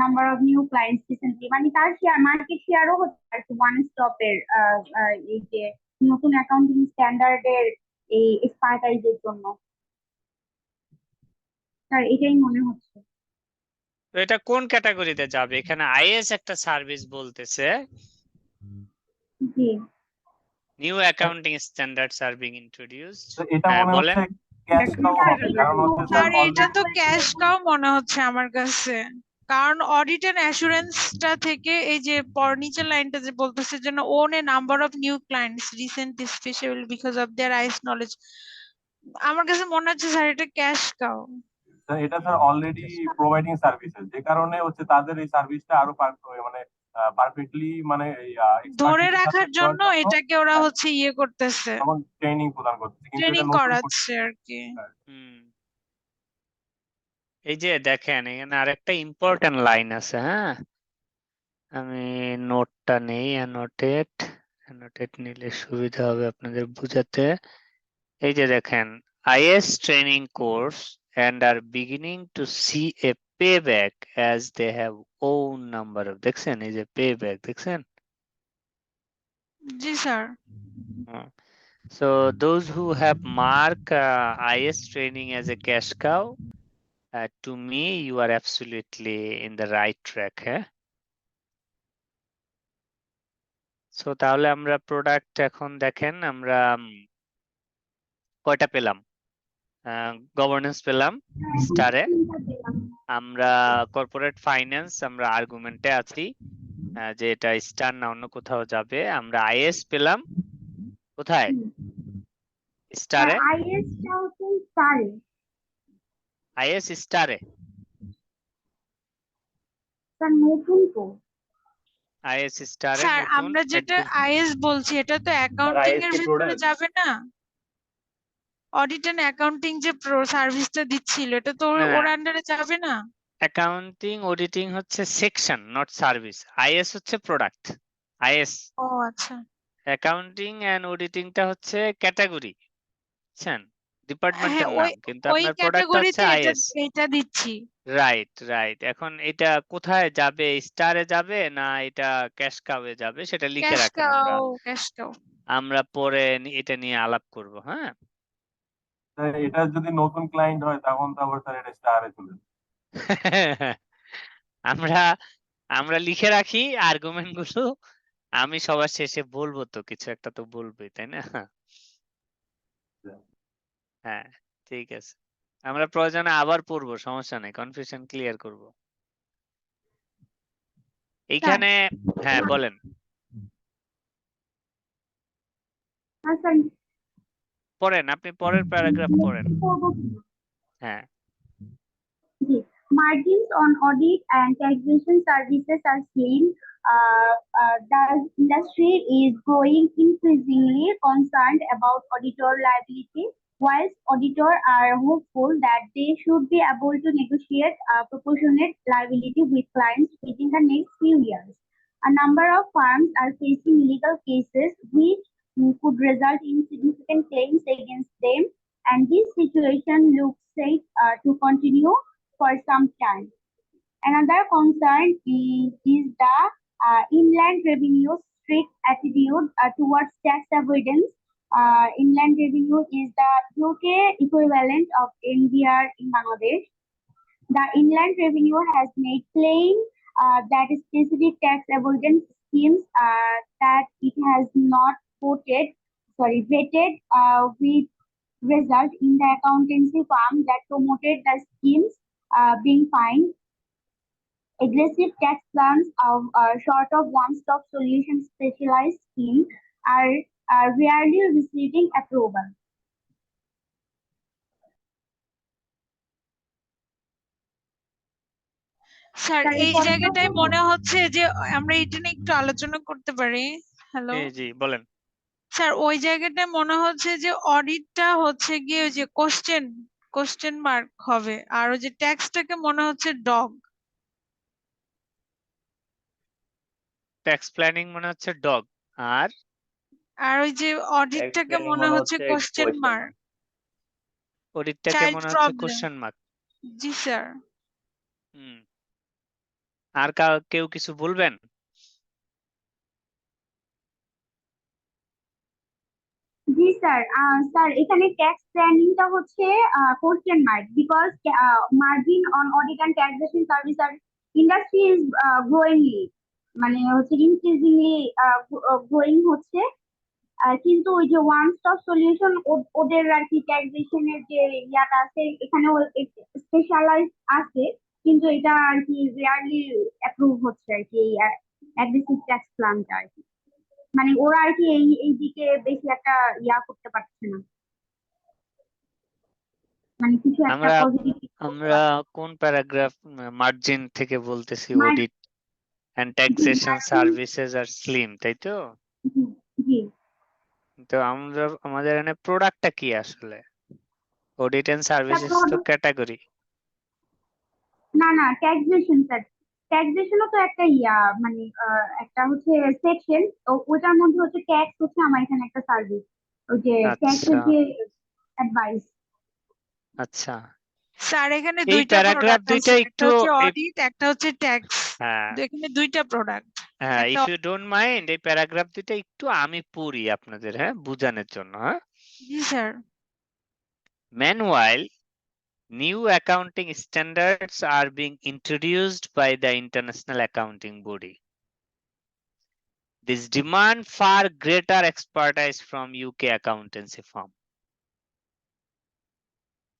number of new clients recently, মানে তার শেয়ার মার্কেট শেয়ারও হচ্ছে আর কি ওয়ান স্টপের এই যে নতুন অ্যাকাউন্টিং স্ট্যান্ডার্ডের এই এক্সপার্টাইজের জন্য। স্যার এটাই মনে হচ্ছে। তো এটা কোন ক্যাটাগরিতে যাবে? এখানে আইএস একটা সার্ভিস বলতেছে, জি, new accounting standards are being introduced. তো এটা হ্যাঁ, মনে বলেন। হচ্ছে ক্যাশ কাউ হবে, কারণ হচ্ছে স্যার স্যার এটা তো ক্যাশ কাউ মনে হচ্ছে আমার কাছে, কারণ অডিট এন্ড অ্যাসুরেন্সটা থেকে এই যে নিচের লাইনটা যে বলতেছে যেন won a number of new clients recent specially because of their IS knowledge, আমার কাছে মনে হচ্ছে স্যার এটা ক্যাশ কাউ। স্যার এটা স্যার অলরেডি প্রোভাইডিং সার্ভিসেস, যে কারণে হচ্ছে তাদের এই সার্ভিসটা আরো মানে পারফেক্টলি মানে ধরে এক্সপার্টিসের সাথে রাখার দেওয়ার জন্য জন্য এটাকে ওরা হচ্ছে ইয়ে করতেছে, তখন ট্রেনিং প্রদান করছে, কিন্তু এটা ট্রেনিং নতুন করাচ্ছে আর কি। হুম এই যে দেখেন এখানে আরেকটা ইম্পর্টেন্ট লাইন আছে, হ্যাঁ আমি নোটটা নেই, অ্যানোটেট নিলে সুবিধা হবে আপনাদের বুঝাতে। এই যে দেখেন IS training course and are beginning to see a payback as they have own number of, দেখছেন এই যে payback দেখছেন। জি sir. So those who have marked IS training as a cash cow, to me you are absolutely in the right track, হ্যাঁ। So তাহলে আমরা product এখন দেখেন আমরা কয়টা পেলাম, গভর্নেন্স পেলাম স্টারে, আমরা কর্পোরেট ফাইন্যান্স আমরা আর্গুমেন্টে আছি যে এটা স্টার না অন্য কোথাও যাবে, আমরা IS পেলাম কোথায় স্টারে, আইএসটা হচ্ছে স্টারে। IS স্টারে, স্যার নতুন তো। IS স্টারে স্যার নতুন আমরা যেটা আইএস বলছি এটা তো অ্যাকাউন্টিং এর ভিতরে যাবে না? অডিট এন্ড অ্যাকাউন্টিং যে সার্ভিসটা দিচ্ছিল এটা তো ওর আন্ডারে যাবে না? অ্যাকাউন্টিং অডিটিং হচ্ছে সেকশন নট সার্ভিস, IS হচ্ছে প্রোডাক্ট, IS ও আচ্ছা। অ্যাকাউন্টিং এন্ড অডিটিংটা হচ্ছে ক্যাটাগরি, বুঝছেন ডিপার্টমেন্টের ওই নাম, কিন্তু ওই আপনার প্রোডাক্টটা হচ্ছে ক্যাটাগরিতে IS। এটা দিচ্ছি। রাইট রাইট, এখন এটা কোথায় যাবে, স্টারে যাবে না এটা ক্যাশ কাউয়ে যাবে সেটা লিখে ক্যাশ রাখেন, আমরা কাউ, ক্যাশ কাউ। আমরা পরে এটা নিয়ে আলাপ করব, হ্যাঁ। স্যার এটা যদি নতুন ক্লায়েন্ট হয় তখন তো আবার স্যার এটা স্টারে চলে যাবে। আমরা আমরা লিখে রাখি আর্গুমেন্ট গুলো, আমি সবার শেষে বলবো তো কিছু একটা তো বলবোই তাই না। হ্যাঁ ঠিক আছে, আমরা প্রয়োজনে আবার পড়বো, সমস্যা নেই, কনফিউশন ক্লিয়ার করব এইখানে। হ্যাঁ বলেন। স্যার পড়েন, আপনি পরের প্যারাগ্রাফ পড়েন। হ্যাঁ margins on audit and taxation services are slim. The industry is growing increasingly concerned about auditor liability, whilst auditors are hopeful that they should be able to negotiate proportionate liability with clients within the next few years. A number of firms are facing legal cases which could result in significant claims against them, and this situation looks set to continue for some time. Another concern is the inland revenue's strict attitude towards tax avoidance. Inland revenue is the UK equivalent of NBR in Bangladesh. The inland revenue has made plain that specific tax avoidance schemes that it has not vetted with result in the accountancy firm that promoted the schemes being fined. Aggressive tax plans of short of one-stop solution specialized scheme are rarely receiving approval. Sir sir, এই পরেরটা জায়গাটায় বলবো? মনে হচ্ছে যে আমরা এটা নিয়ে একটু আলোচনা করতে পারি। হ্যালো জি জি বলেন। স্যার, ওই জায়গাটায় মনে হচ্ছে যে অডিটটা হচ্ছে গিয়ে ওই যে কোশ্চেন মার্ক হবে, আর ওই যে ট্যাক্সটাকে মনে হচ্ছে ডগ। ট্যাক্স প্ল্যানিং মনে হচ্ছে ডগ, আর আর ওই যে অডিটটাকে মনে হচ্ছে কোশ্চেন মার্ক, অডিটটাকে চাইল্ড মনে হচ্ছে প্রবলেম। Question mark. জি স্যার। আর কেউ কিছু বলবেন? জি স্যার, স্যার এখানে ট্যাক্স প্ল্যানিংটা হচ্ছে question mark, because margin on audit and taxation service আর ইন্ডাস্ট্রি ইজ গ্রোয়িংলি, মানে হচ্ছে ইনক্রিজিংলি গ্রোয়িং হচ্ছে। কিন্তু ওই যে ওয়ান স্টপ সলিউশন ওদের আর কি ট্যাক্সেশনের যে ইয়াটা আছে এখানেও স্পেশালাইজ আছে, কিন্তু এটা আর কি রেয়ারলি অ্যাপ্রুভ হচ্ছে আর কি, অ্যাগ্রেসিভ ট্যাক্স প্ল্যানটা আর কি, মানে ওরা আর কি এই দিকে বেশি একটা ইয়া করতে পারছে না। মানে কিছু একটা আমরা পজিটিভ আমরা কোন প্যারাগ্রাফ মার্জিন থেকে বলতেছি audit and taxation services are slim, তাই তো? জি তো আমাদের এখানে প্রোডাক্টটা কি আসলে? অডিট এন্ড সার্ভিসেস তো product- ক্যাটাগরি। না না ট্যাক্সেশন স্যার, ট্যাক্সেশনও তো একটা মানে একটা হচ্ছে সেকশন, ওটার মধ্যে হচ্ছে ট্যাক্স হচ্ছে আমার এখানে একটা সার্ভিস, ওই যে ট্যাক্সের আচ্ছা যে অ্যাডভাইস। আচ্ছা, স্যার এখানে এই দুইটা প্যারাগ্রাফ প্রোডাক্ট দুইটা আছে, একটা একটু হচ্ছে অডিট, একটা হচ্ছে ট্যাক্স। হ্যাঁ এখানে দুইটা প্রোডাক্ট। হ্যাঁ, একটা ইফ ইউ ডোন্ট মাইন্ড এই প্যারাগ্রাফ দুইটা একটু আমি পড়ি আপনাদের, হ্যাঁ, বোঝানোর জন্য। হ্যাঁ, জি sir. meanwhile new accounting standards are being introduced by the International Accounting Body. This demand far greater expertise from UK accountancy firm.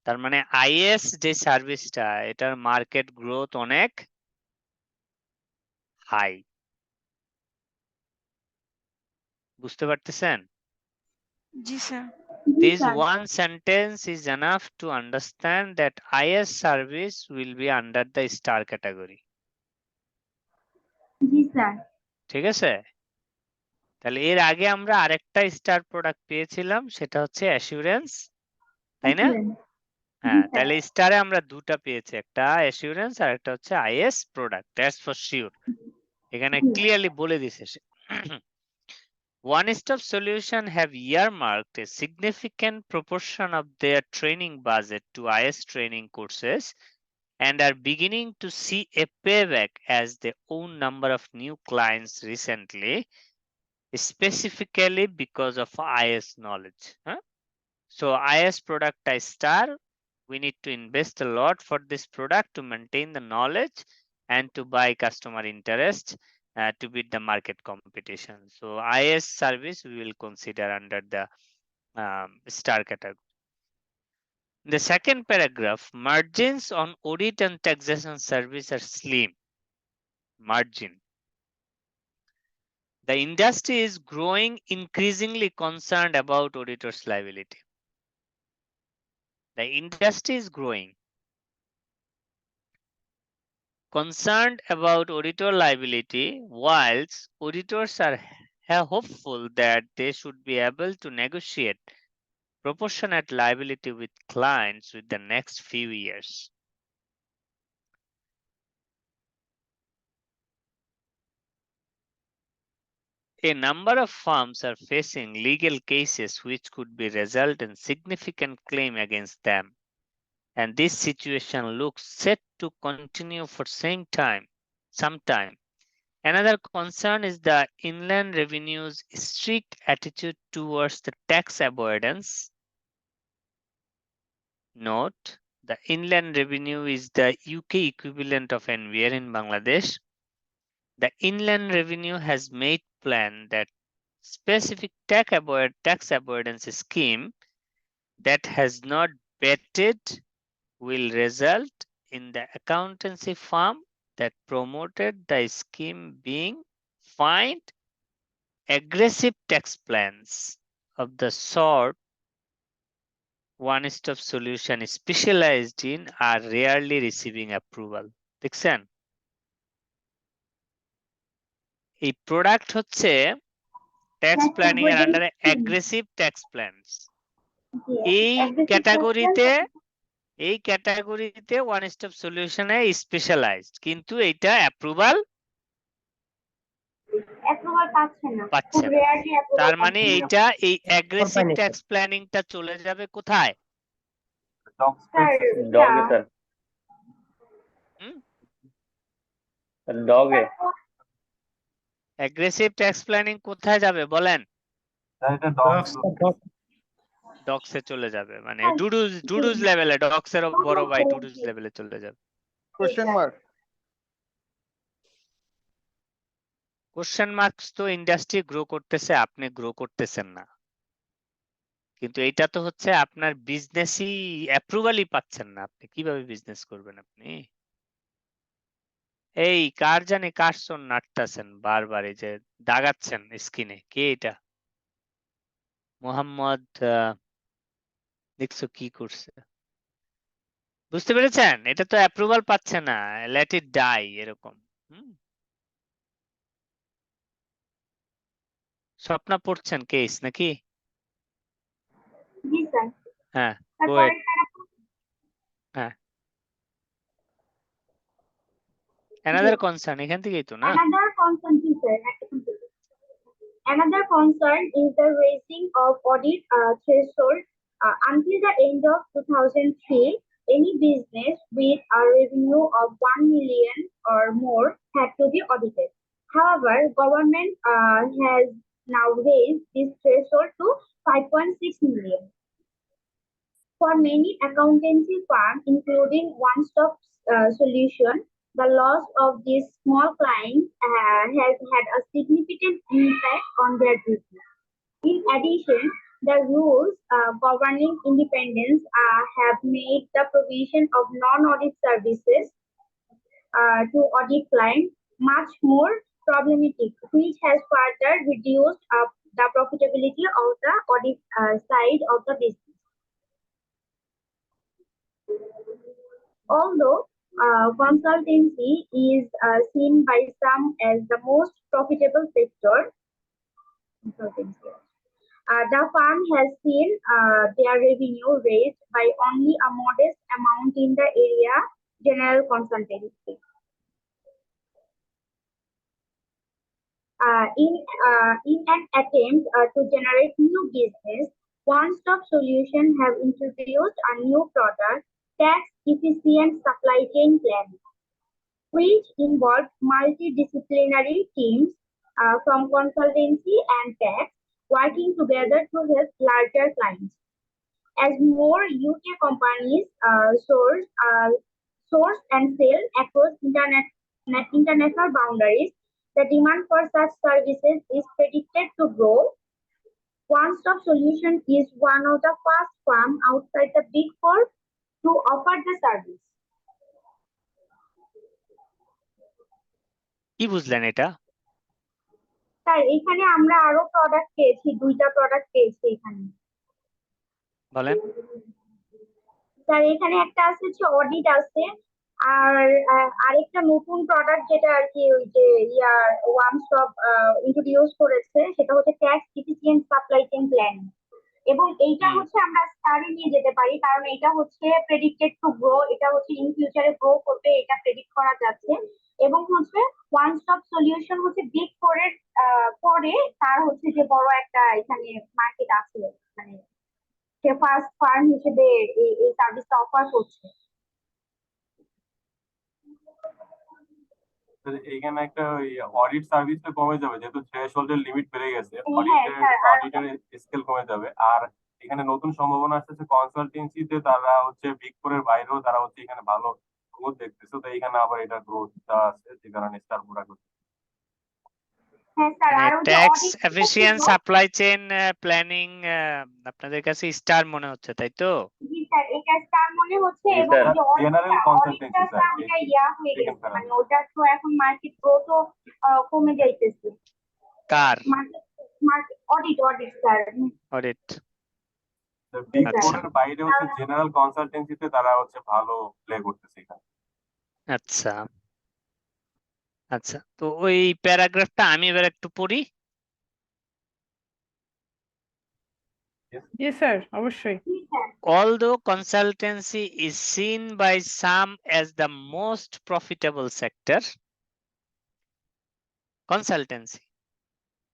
তার মানে আইএস যে সার্ভিসটা, এটার মার্কেট গ্রোথ অনেক হাই। বুঝতে পারতেছেন? জি sir. This one sentence is enough to understand that IS service will be under the star category. G sir. ঠিক আছে, তাহলে এর আগে আমরা আরেকটা স্টার প্রোডাক্ট পেয়েছিলাম, সেটা হচ্ছে অ্যাসিউরেন্স, তাই না? হ্যাঁ, তাহলে স্টারে আমরা দুটা পেয়েছি, একটা অ্যাসিউরেন্স আর একটা হচ্ছে is product, that's for sure. এখানে ক্লিয়ারলি বলে দিছে সে। One-stop solution have earmarked a significant proportion of their training budget to IS training courses and are beginning to see a payback as they own number of new clients recently, specifically because of IS knowledge. Huh? So IS product I star, we need to invest a lot for this product to maintain the knowledge and to buy customer interest to beat the market competition. So IS service we will consider under the star category. The second paragraph, margins on audit and taxation service are slim. Margin. The industry is growing increasingly concerned about auditors' liability. The industry is growing concerned about auditor liability, whilst auditors are hopeful that they should be able to negotiate proportionate liability with clients with the next few years. A number of firms are facing legal cases which could be result in significant claim against them, and this situation looks set to continue for some time. Another concern is the Inland Revenue's strict attitude towards the tax avoidance. Note, the Inland Revenue is the UK equivalent of NVR in Bangladesh. The Inland Revenue has made plan that specific tax avoidance scheme that has not vetted will result in the accountancy firm that promoted the scheme being fined. Aggressive tax plans of the sort one-stop solution specialized in are rarely receiving approval. দেখছেন, এই product হচ্ছে tax planning এর আন্ডারে aggressive tax plans. এই ক্যাটাগরিতে one stop সলিউশনে specialised, কিন্তু এটা approval পাচ্ছে না। তার মানে এইটা এই অ্যাগ্রেসিভ ট্যাক্স প্ল্যানিংটা চলে যাবে কোথায়? ডগে। অ্যাগ্রেসিভ ট্যাক্স প্ল্যানিং কোথায় যাবে বলেন? ডক্সে চলে যাবে, মানে ডুডুজ লেভেলে, ডক্সের বড় ভাই ডুডুজ লেভেলে চলে যাবে। কোশ্চেন মার্কস তো ইন্ডাস্ট্রি গ্রো করতেছে, আপনি গ্রো করতেছেন না, কিন্তু এটা তো হচ্ছে আপনার বিজনেসই অ্যাপ্রুভালই পাচ্ছেন না, আপনি কিভাবে বিজনেস করবেন? আপনি এই কার জানি কারসন নাটতাছেন বারবার, এই যে দাগাচ্ছেন স্ক্রিনে, কে এটা? মোহাম্মদ দেখছো কি করছে? বুঝতে পেরেছেন? এটা তো অ্যাপ্রুভাল পাচ্ছে না, লেট ইট ডাই এরকম। স্বপ্না পড়ছেন কেস নাকি? জি স্যার। হ্যাঁ, গো তারপরে এড। হ্যাঁ, জি, অ্যানাদার কনসার্ন এখান থেকেই তো না? another concern, G sir, another concern is the raising of audit threshold. Until the end of 2003, any business with a revenue of 1 million or more had to be audited. However, government has now raised this threshold to 5.6 million. For many accountancy firms, including one-stop solution, the loss of these small clients has had a significant impact on their business. In addition, the rules governing independence have made the provision of non-audit services to audit clients much more problematic, which has further reduced the profitability of the audit side of the business. Although consultancy is seen by some as the most profitable sector, the firm has seen their revenue raised by only a modest amount in the area general consultancy. In an attempt to generate new business, one-stop solution have introduced a new product, tax efficient supply chain planning, which involved multidisciplinary teams from consultancy and tax working together to help larger clients. As more UK companies source and sell across international boundaries, the demand for such services is predicted to grow. One-stop solution is one of the first firms outside the Big Four to offer the service. কি বুঝলেন এটা? Sir এখানে আমরা আরো product পেয়েছি, 2টা product পেয়েছি এখানে। বলেন। স্যার এখানে একটা আছে হচ্ছে অডিট আছে, আর আরেকটা নতুন প্রোডাক্ট যেটা আর কি ওই যে ওয়ান স্টপ ইন্ট্রোডিউস করেছে সেটা হচ্ছে tax efficient supply chain planning. এবং এইটা হচ্ছে আমরা স্টারে নিয়ে যেতে পারি, কারণ এটা হচ্ছে প্রেডিক্টেড টু গ্রো, এটা হচ্ছে ইন ফিউচারে গ্রো করবে, এটা প্রেডিক্ট করা যাচ্ছে। এবং হচ্ছে ওয়ান স্টপ সলিউশন হচ্ছে বিগ ফোরের পরে তার হচ্ছে যে বড় একটা এখানে মার্কেট আছে, মানে সে ফার্স্ট ফার্ম হিসেবে এই সার্ভিসটা অফার করছে। এখানে একটা ওই অডিট সার্ভিসটা কমে যাবে, যেহেতু থ্রেশহোল্ডের লিমিট বেড়ে গেছে, অডিটের স্কেল কমে যাবে। আর এখানে নতুন সম্ভাবনা আসছে কনসালটেন্সিতে, তারা হচ্ছে বিগ ফোরের বাইরেও তারা হচ্ছে এখানে ভালো গ্রোথ দেখতেছে, তো এখানে আবার এটা গ্রোথটা আছে, যে কারণে স্টার প্রোডাক্ট হচ্ছে। Tax efficient supply chain planning আপনাদের কাছে স্টার মনে হচ্ছে, তাই তো? জি স্যার, এটা স্টার মনে হচ্ছে। এবং যে জেনারেল কনসালটেন্সি স্যার, এটা ইয়া হয়ে গেছে, মানে ওটা তো এখন মার্কেট গ্রোথও কমে যাইতেছে। কার? Market audit sir, audit. Big ফোরের বাইরে হচ্ছে জেনারেল কনসালটেন্সিতে তারা হচ্ছে ভালো প্লে করতেছে এখানে। আচ্ছা আচ্ছা, তো ওই প্যারাগ্রাফটা আমি এবার একটু পড়ি। জি স্যার, অবশ্যই। Although consultancy is seen by some as the most profitable sector, consultancy,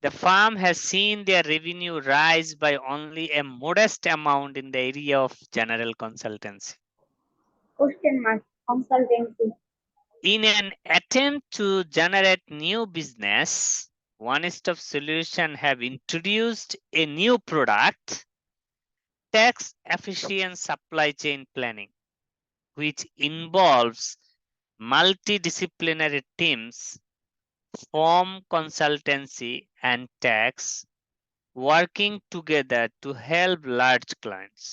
the firm has seen their revenue rise by only a modest amount in the area of general consultancy. Question mark, consultancy. In an attempt to generate new business, one-stop solution have introduced a new product, tax efficient supply chain planning, which involves multidisciplinary teams from consultancy and tax working together to help large clients.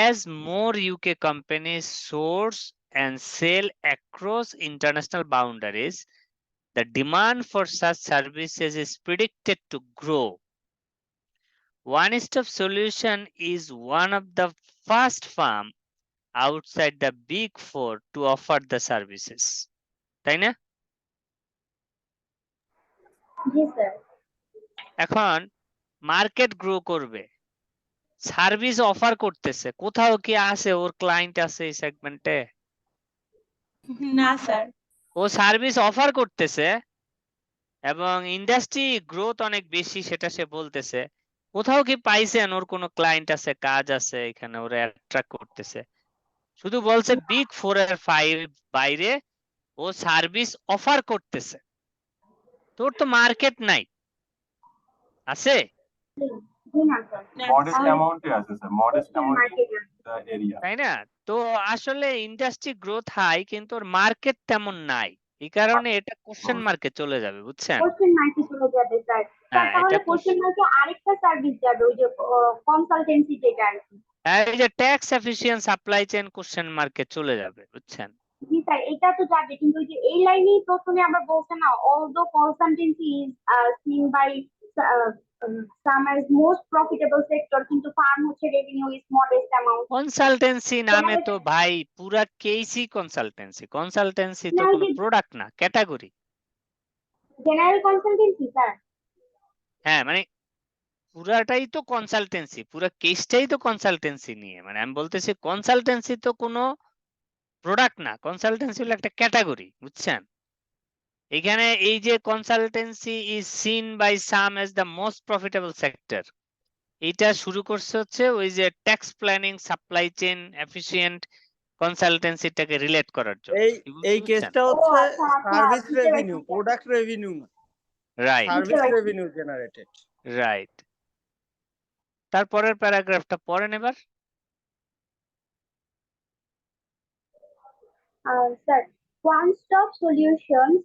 As more UK companies source and sell across international boundaries, the demand for such services is predicted to grow. One-stop solution is one of the first firms outside the big four to offer the services. তাই না? জি sir. এখন market grow করবে, service offer করতেছে, কোথাও কি আছে ওর client আছে এই সেগমেন্টে? না স্যার। ও সার্ভিস অফার করতেছে এবং ইন্ডাস্ট্রি গ্রোথ অনেক বেশি সেটা সে বলতেছে, কোথাও কি পাইছেন ওর কোনো ক্লায়েন্ট আছে, কাজ আছে এখানে ওরা অ্যাট্রাক্ট করতেছে? শুধু বলছে বিগ 4 আর 5 বাইরে ও সার্ভিস অফার করতেছে। তোর তো মার্কেট নাই, আছে? জি না স্যার। মডেস্ট আর অ্যামাউন্টে আছে sir, modest amount market in the area. তাই না? তো আসলে ইন্ডাস্ট্রি গ্রোথ হাই কিন্তু ওর মার্কেট তেমন নাই, এই কারণে এটা কোশ্চেন মার্কে চলে যাবে, বুঝছেন? কোশ্চেন মার্কে চলে যাবে স্যার। স্যার হ্যাঁ, তাহলে এটা কোশ্চেন মার্কে আরেকটা সার্ভিস যাবে, ওই যে কনসালটেন্সি যেটা আর কি। এই যে tax efficient supply chain question মার্কে চলে যাবে, বুঝছেন? জি স্যার, এটা তো যাবে, কিন্তু ওই যে এই লাইনেই প্রথমে আমরা বলছি না, although consultancy is seen by some as most profitable sector, কিন্তু ফার্ম হচ্ছে revenue is modest amount. Consultancy নামে তো ভাই পুরা কেসই কনসালটেন্সি, কনসালটেন্সি তো কোনো প্রোডাক্ট না, ক্যাটাগরি। General consultancy sir. হ্যাঁ মানে পুরাটাই তো কনসালটেন্সি, পুরা কেসটাই তো কনসালটেন্সি নিয়ে, মানে আমি বলতেছি কনসালটেন্সি তো কোনো প্রোডাক্ট না, কনসালটেন্সি হলো একটা ক্যাটাগরি, বুঝছেন? এখানে এই যে consultancy is seen by some as the most profitable sector, এটা শুরু করছে হচ্ছে ওই যে tax planning supply chain efficient কনসালটেন্সিটাকে রিলেট করার জন্য। এই কেসটা হচ্ছে সার্ভিস রেভিনিউ, প্রোডাক্ট রেভিনিউ না, right, service revenue generated. Right. তারপরের প্যারাগ্রাফটা পড়েন এবার। Sir, one-stop solutions,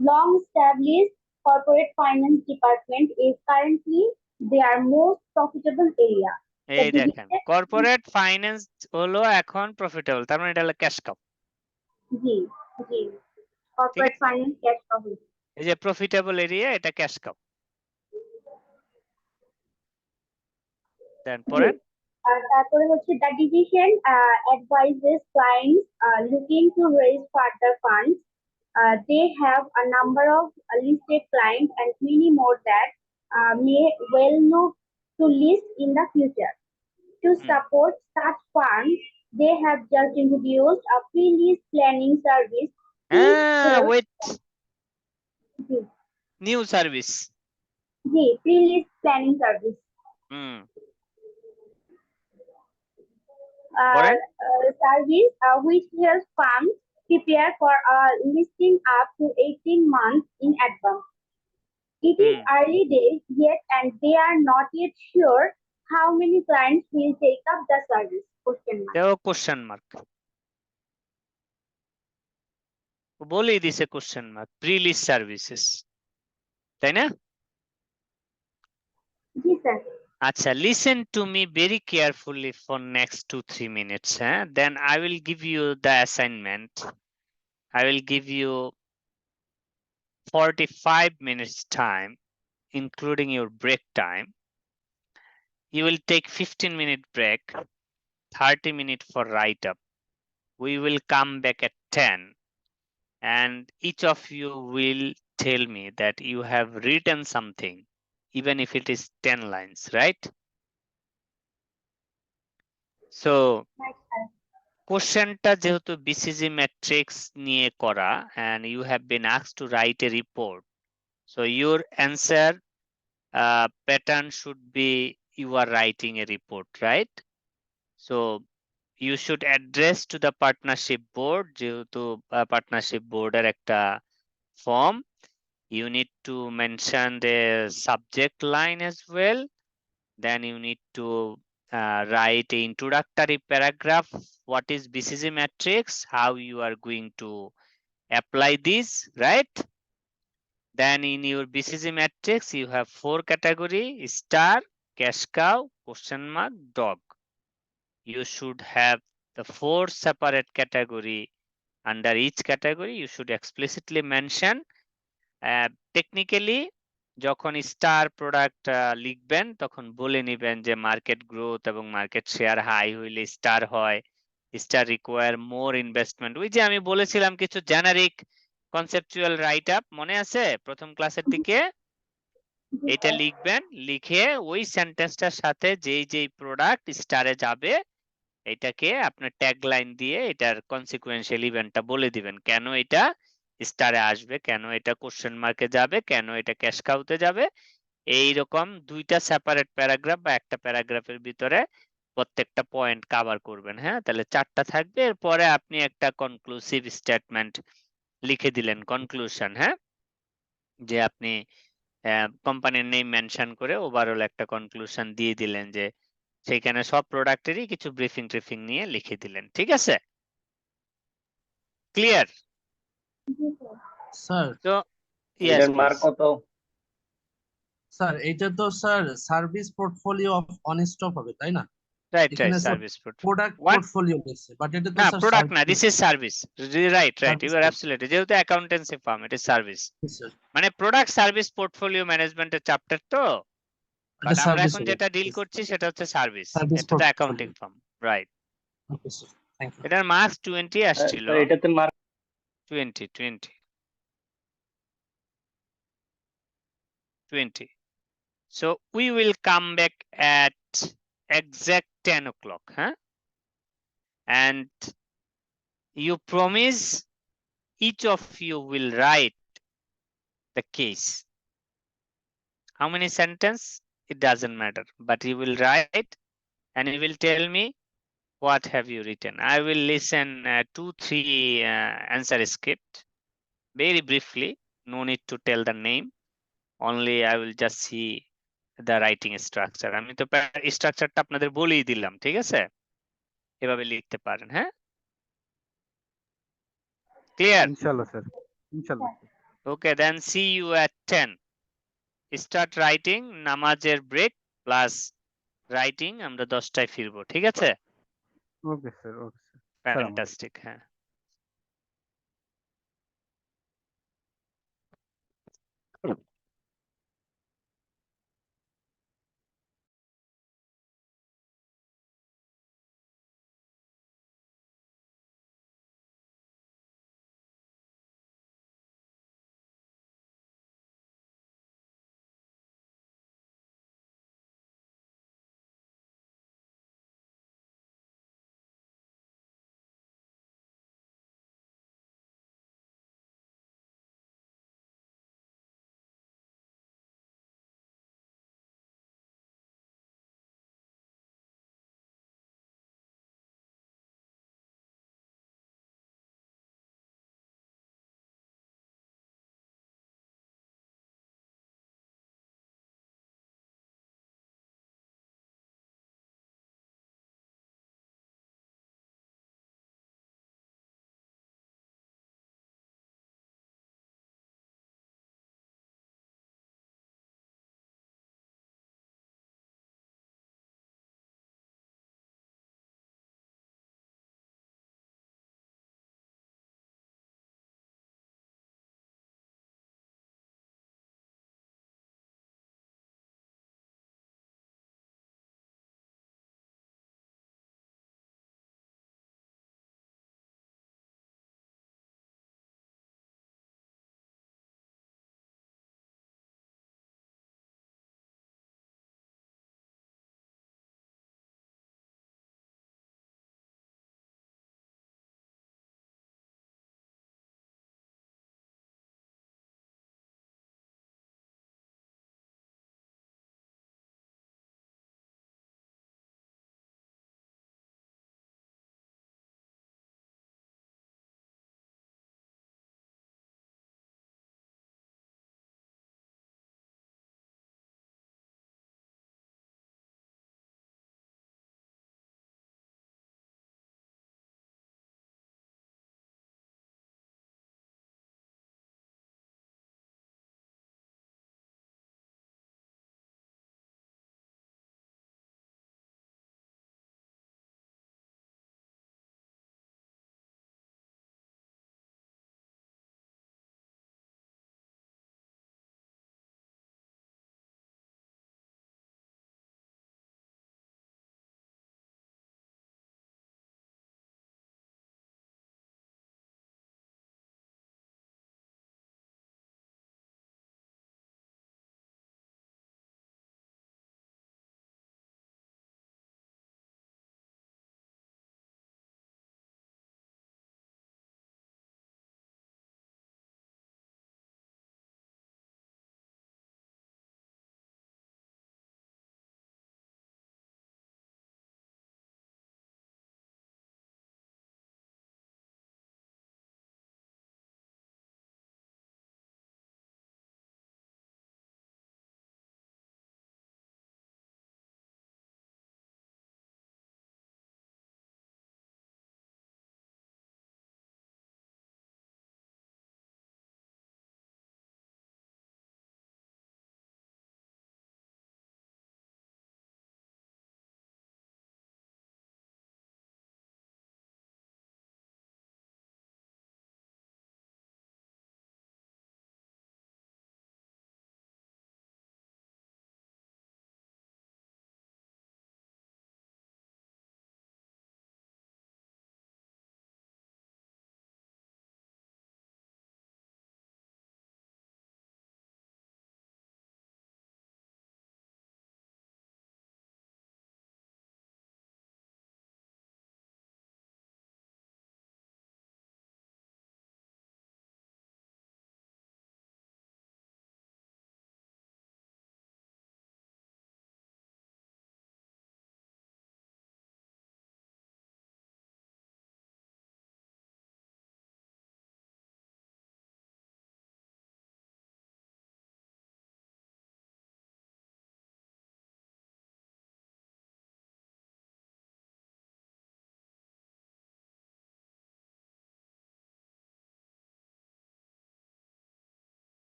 long-established corporate finance department is currently their most profitable area. এই দেখেন কর্পোরেট ফাইন্যান্স হলো এখন প্রফিটেবল, তার মানে এটা হলো ক্যাশ কাউ। জি জি, কর্পোরেট ফাইন্যান্স ক্যাশ কাউ। এই যে প্রফিটেবল এরিয়া এটা ক্যাশ কাউ। দেন পরেন। তারপরে হচ্ছে the division advises clients looking to raise further funds. They have a number of listed clients and many more that may well know to list in the future. To support such funds, they have just introduced a pre-list planning service. Wait. New service. Pre-list planning service. Service which helps firms prepare for a listing up to 18 months in advance. It is early days yet and they are not yet sure how many clients will take up the service. Question mark. বলেই দিছে question mark, pre-list services, তাই না? জি sir. আচ্ছা, listen to me very carefully for next 2-3 minutes. Then I will give you the assignment. I will give you 45 minutes time, including your break time. You will take 15-minute break, 30 minutes for write-up. We will come back at 10, and each of you will tell me that you have written something, even if it is 10 lines, right? So কোশ্চেনটা যেহেতু BCG matrix নিয়ে করা and you have been asked to write a report, so your answer pattern should be you are writing a report, right? So you should address to the partnership board, যেহেতু partnership board এর একটা form. You need to mention the subject line as well. Then you need to write an introductory paragraph. What is BCG matrix? How you are going to apply this, right? Then in your BCG matrix, you have 4 category: star, cash cow, question mark, dog. You should have the 4 separate category. Under each category, you should explicitly mention. Technically, যখন star product লিখবেন তখন বলে নিবেন যে market growth এবং market share high হইলে star হয়, star require মোর investment. ওই যে আমি বলেছিলাম কিছু জেনারিক কনসেপচুয়াল রাইট আপ, মনে আছে প্রথম ক্লাসের দিকে? জি এটা স্যার। লিখবেন, লিখে ওই সেন্টেন্সটার সাথে যেই যেই প্রোডাক্ট স্টারে যাবে এটাকে আপনার ট্যাগ লাইন দিয়ে এটার কনসিকুয়েন্সিয়াল ইভেন্টটা বলে দিবেন, কেন এটা স্টারে আসবে, কেন এটা কোশ্চেন মার্কে যাবে, কেন এটা ক্যাশ কাউতে যাবে। এইরকম দুইটা সেপারেট প্যারাগ্রাফ বা একটা প্যারাগ্রাফের ভিতরে প্রত্যেকটা পয়েন্ট কভার করবেন। হ্যাঁ, তাহলে 4টা থাকবে। এরপরে আপনি একটা কনক্লুসিভ স্টেটমেন্ট লিখে দিলেন, কনক্লুশন। হ্যাঁ, যে আপনি কোম্পানির নেম মেনশন করে ওভারঅল একটা কনক্লুশন দিয়ে দিলেন, যে সেখানে সব প্রোডাক্টেরই কিছু ব্রিফিং ট্রিফিং নিয়ে লিখে দিলেন। ঠিক আছে, ক্লিয়ার? জি স্যার। স্যার তো ইয়েস এটার প্লিজ। মার্ক কত? স্যার এটা তো sir service portfolio of one stop হবে তাই না? রাইট রাইট, এখানে sir service product what? Portfolio বলছে, বাট এটা তো না, স্যার প্রোডাক্ট না, service this is service. Right right, service you are absolutely, যেহেতু accountancy firm, it is service. Sir. মানে প্রোডাক্ট সার্ভিস পোর্টফোলিও ম্যানেজমেন্টের চ্যাপ্টার তো, এটা বাট আমরা সার্ভিস এখন হবে, যেটা ডিল করছি সেটা হচ্ছে সার্ভিস, সার্ভিস এটা তো accounting portfolio. Firm. Right, okay sir, thank you. এটার মার্কস 20 আসছিল। স্যার এটাতে mark 20. So we will come back at exact 10 o'clock, huh? And you promise each of you will write the case. How many sentence? It doesn't matter, but you will write and you will tell me what have you written. I will listen 2-3 answer script very briefly. No need to tell the name. Only I will just see the writing structure. আমি তো স্ট্রাকচারটা আপনাদের বলেই দিলাম, ঠিক আছে? এভাবে লিখতে পারেন। হ্যাঁ, ক্লিয়ার? ইনশাল্লাহ স্যার, ইনশাল্লাহ। Okay, then see you at 10. Start writing, নামাজের ব্রেক প্লাস রাইটিং, আমরা 10টায় ফিরবো। ঠিক আছে, okay sir, okay sir. Fantastic. হ্যাঁ।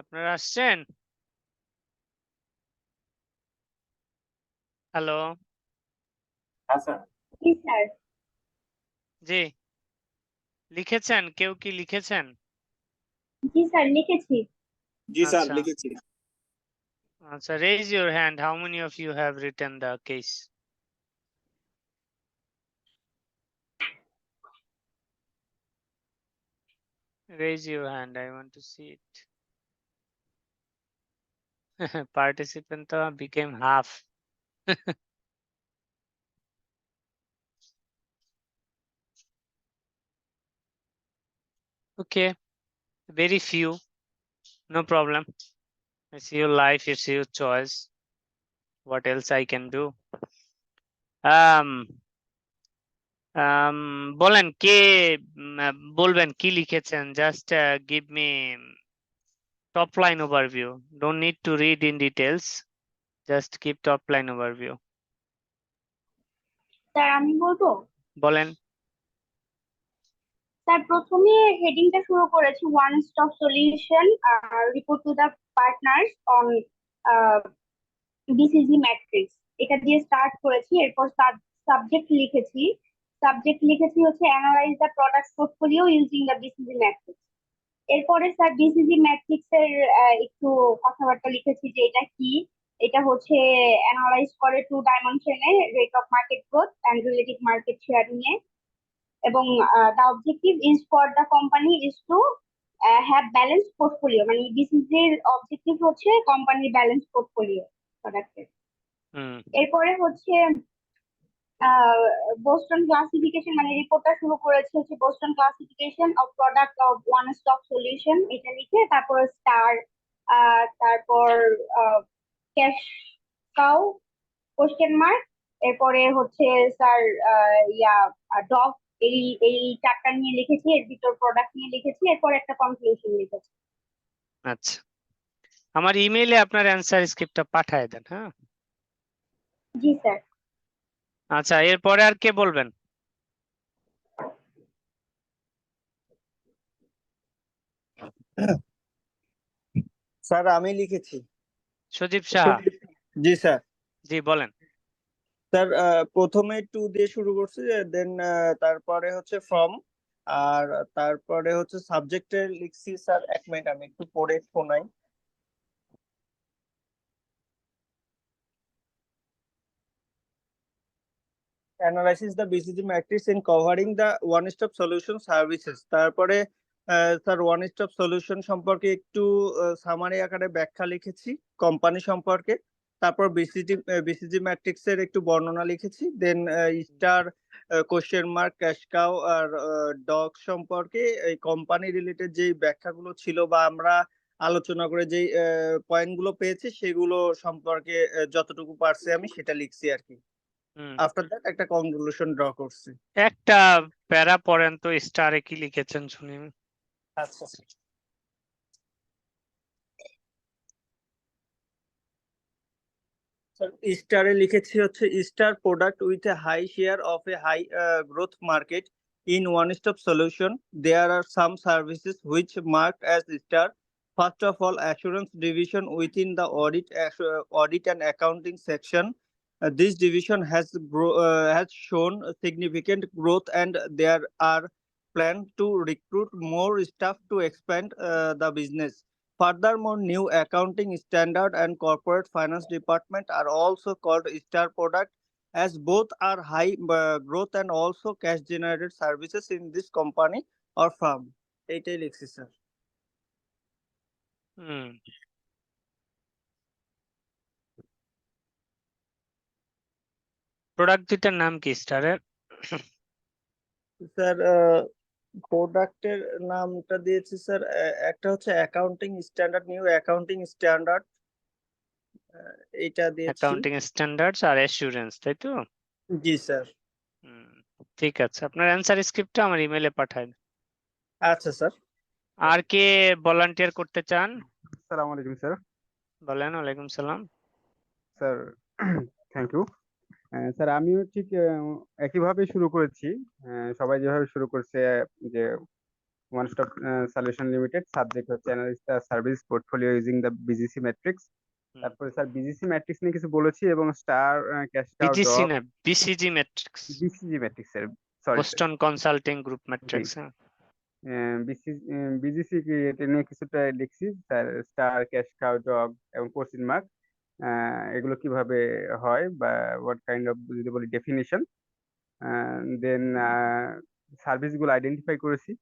আপনারা আসছেন? হ্যালো, হ্যাঁ স্যার। জি স্যার। জি লিখেছেন? কেউ কি লিখেছেন? জি স্যার লিখেছি। জি স্যার আচ্ছা লিখেছি। আচ্ছা, raise your hand. How many of you have written the case? Raise your hand. I want to see it. Participant became half. Okay, very few. No problem. It's your life, it's your choice. What else I can do? Um, বলেন কে বলবেন কি লিখেছেন? Just give me top line overview. Don't need to read in details. Just keep top line overview. Sir আমি বলবো। বলেন। Sir প্রথমে হেডিংটা শুরু করেছি one stop solution report to the partners on BCG matrix, এটা দিয়ে স্টার্ট করেছি। এরপর সাবজেক্ট লিখেছি হচ্ছে analyse the product portfolio using the BCG matrix. এরপরে স্যার বিসিজি ম্যাট্রিক্স এর একটু কথাবার্তা লিখেছি যে এটা কি। এটা হচ্ছে অ্যানালাইজ করে টু ডাইমেনশনে rate of market growth and relative market share নিয়ে। এবং the objective is for the company is to have balance portfolio, মানে বিসিজি এর অবজেক্টিভ হচ্ছে কোম্পানির ব্যালেন্স পোর্টফোলিও প্রোডাক্টের। এরপরে হচ্ছে বোস্টন ক্লাসিফিকেশন, মানে রিপোর্টটা শুরু করেছে হচ্ছে Boston classification of product of one stop solution, এটা লিখে তারপর স্টার, তারপর ক্যাশ কাউ কোশ্চেন মার্ক, এরপরে হচ্ছে স্যার ডগ, এই এই চারটা নিয়ে লিখেছি, এর ভিতর প্রোডাক্ট নিয়ে লিখেছি, এরপর একটা কনক্লুশন লিখেছি। আচ্ছা, আমার ইমেইলে আপনার অ্যান্সার স্ক্রিপ্টটা পাঠিয়ে দেন। হ্যাঁ জি স্যার। আচ্ছা, এরপরে আর কে বলবেন? স্যার আমি লিখেছি। সজীব সাহা। জি স্যার। জি বলেন। স্যার প্রথমে টু দিয়ে শুরু করছি, দেন তারপরে হচ্ছে ফ্রম, আর তারপরে হচ্ছে সাবজেক্টের লিখছি। স্যার এক মিনিট আমি একটু পড়ে শোনাই। Analysis the BCG matrix in covering the one stop solution services. তারপরে স্যার ওয়ান স্টপ সলিউশন সম্পর্কে একটু সামারি আকারে ব্যাখ্যা লিখেছি কোম্পানি সম্পর্কে। তারপর বিসিজি ম্যাট্রিক্স এর একটু বর্ণনা লিখেছি। Then star, question mark, cash cow আর ডগ সম্পর্কে এই কোম্পানি রিলেটেড যেই ব্যাখ্যাগুলো ছিল বা আমরা আলোচনা করে যেই পয়েন্টগুলো পেয়েছি সেগুলো সম্পর্কে যতটুকু পারছি আমি সেটা লিখছি আর কি। আফটার দ্যাট একটা কনক্লুশন ড্র করছি। একটা প্যারা পড়েন তো, স্টারে কি লিখেছেন শুনি। আচ্ছা স্টারে লিখেছি হচ্ছে star product with a high share of a high growth market in one stop solution. There are some services which marked as star. First of all, assurance division within the audit and accounting section. This division has shown significant growth, and there are plans to recruit more staff to expand the business. Furthermore, new accounting standard and corporate finance department are also called star product, as both are high growth and also cash generated services in this company or firm. এইটাই লিখছি sir. Product দুইটার নাম কি স্টারের? Sir প্রোডাক্টের নামটা দিয়েছি sir, একটা হচ্ছে accounting standard, new accounting standard, এটা দিয়েছি। অ্যাকাউন্টিং স্ট্যান্ডার্ডস আর অ্যাসুরেন্স, তাই তো? জি স্যার। ঠিক আছে, আপনার অ্যান্সার স্ক্রিপ্টটা আমার ইমেইলে পাঠান। আচ্ছা স্যার। আর কে ভলান্টিয়ার করতে চান? আসসালামু আলাইকুম স্যার। বলেন। ওয়ালাইকুম সালাম। Sir thank you. স্যার আমিও ঠিক একইভাবে শুরু করেছি, সবাই যেভাবে শুরু করছে, যে one stop solution limited, subject হচ্ছে analyst service portfolio using the BGC matrix. তারপরে স্যার বিজিসি ম্যাট্রিক্স নিয়ে কিছু বলেছি, এবং star cash cow BGC dog না BCG matrix, BCG matrix sir, sorry Boston Consulting Group জি ম্যাট্রিক্স। বিজিসি কি এটা নিয়ে কিছুটা লিখছি sir, star cash cow dog এবং কোশ্চেন মার্ক, এগুলো কিভাবে হয় বা হোয়াট কাইন্ড অফ যদি বলি ডেফিনিশন। দেন সার্ভিস গুলো আইডেন্টিফাই করেছি,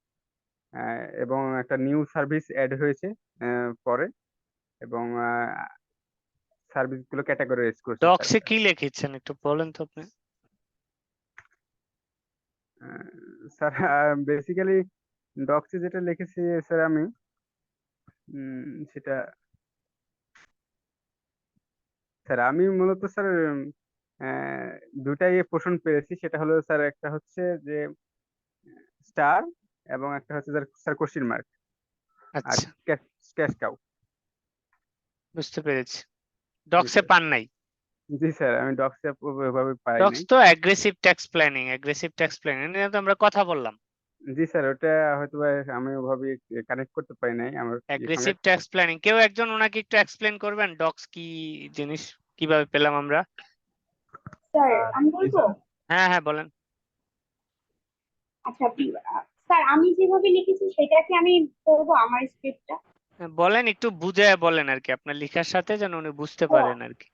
এবং একটা নিউ সার্ভিস অ্যাড হয়েছে পরে, এবং সার্ভিস গুলো ক্যাটাগরাইজ করছি স্যার। ডক্সে কি লিখেছেন একটু বলেন তো আপনি? স্যার বেসিক্যালি ডক্সে যেটা লিখেছি স্যার আমি, সেটা স্যার আমি মূলত স্যার দুটাই পোর্শন পেয়েছি। সেটা হলো স্যার একটা হচ্ছে যে স্টার, এবং একটা হচ্ছে স্যার কোশ্চেন মার্ক, আর আচ্ছা, ক্যাশ কাউ। বুঝতে পেরেছি। জি ডক্সে স্যার, পান নাই? জি স্যার, আমি ডক্সে ওইভাবে পাই ডক্স নাই। তো অ্যাগ্রেসিভ ট্যাক্স প্ল্যানিং নিয়ে তো আমরা কথা বললাম। জি স্যার, ওটা হয়তো আমি ওভাবে কানেক্ট করতে পারি নাই আমার সঙ্গে। অ্যাগ্রেসিভ ট্যাক্স প্ল্যানিং, কেউ একজন ওনাকে একটু এক্সপ্লেন করবেন ডক্স কি জিনিস, কিভাবে পেলাম আমরা? স্যার আমি জি বলবো। স্যার। হ্যাঁ হ্যাঁ বলেন। আচ্ছা স্যার আমি যেভাবে লিখেছি সেটা কি আমি পড়বো আমার স্ক্রিপ্টটা? বলেন, একটু বুঝে বলেন আর কি, আপনার লেখার সাথে যেন উনি বুঝতে ও পারেন আর কি।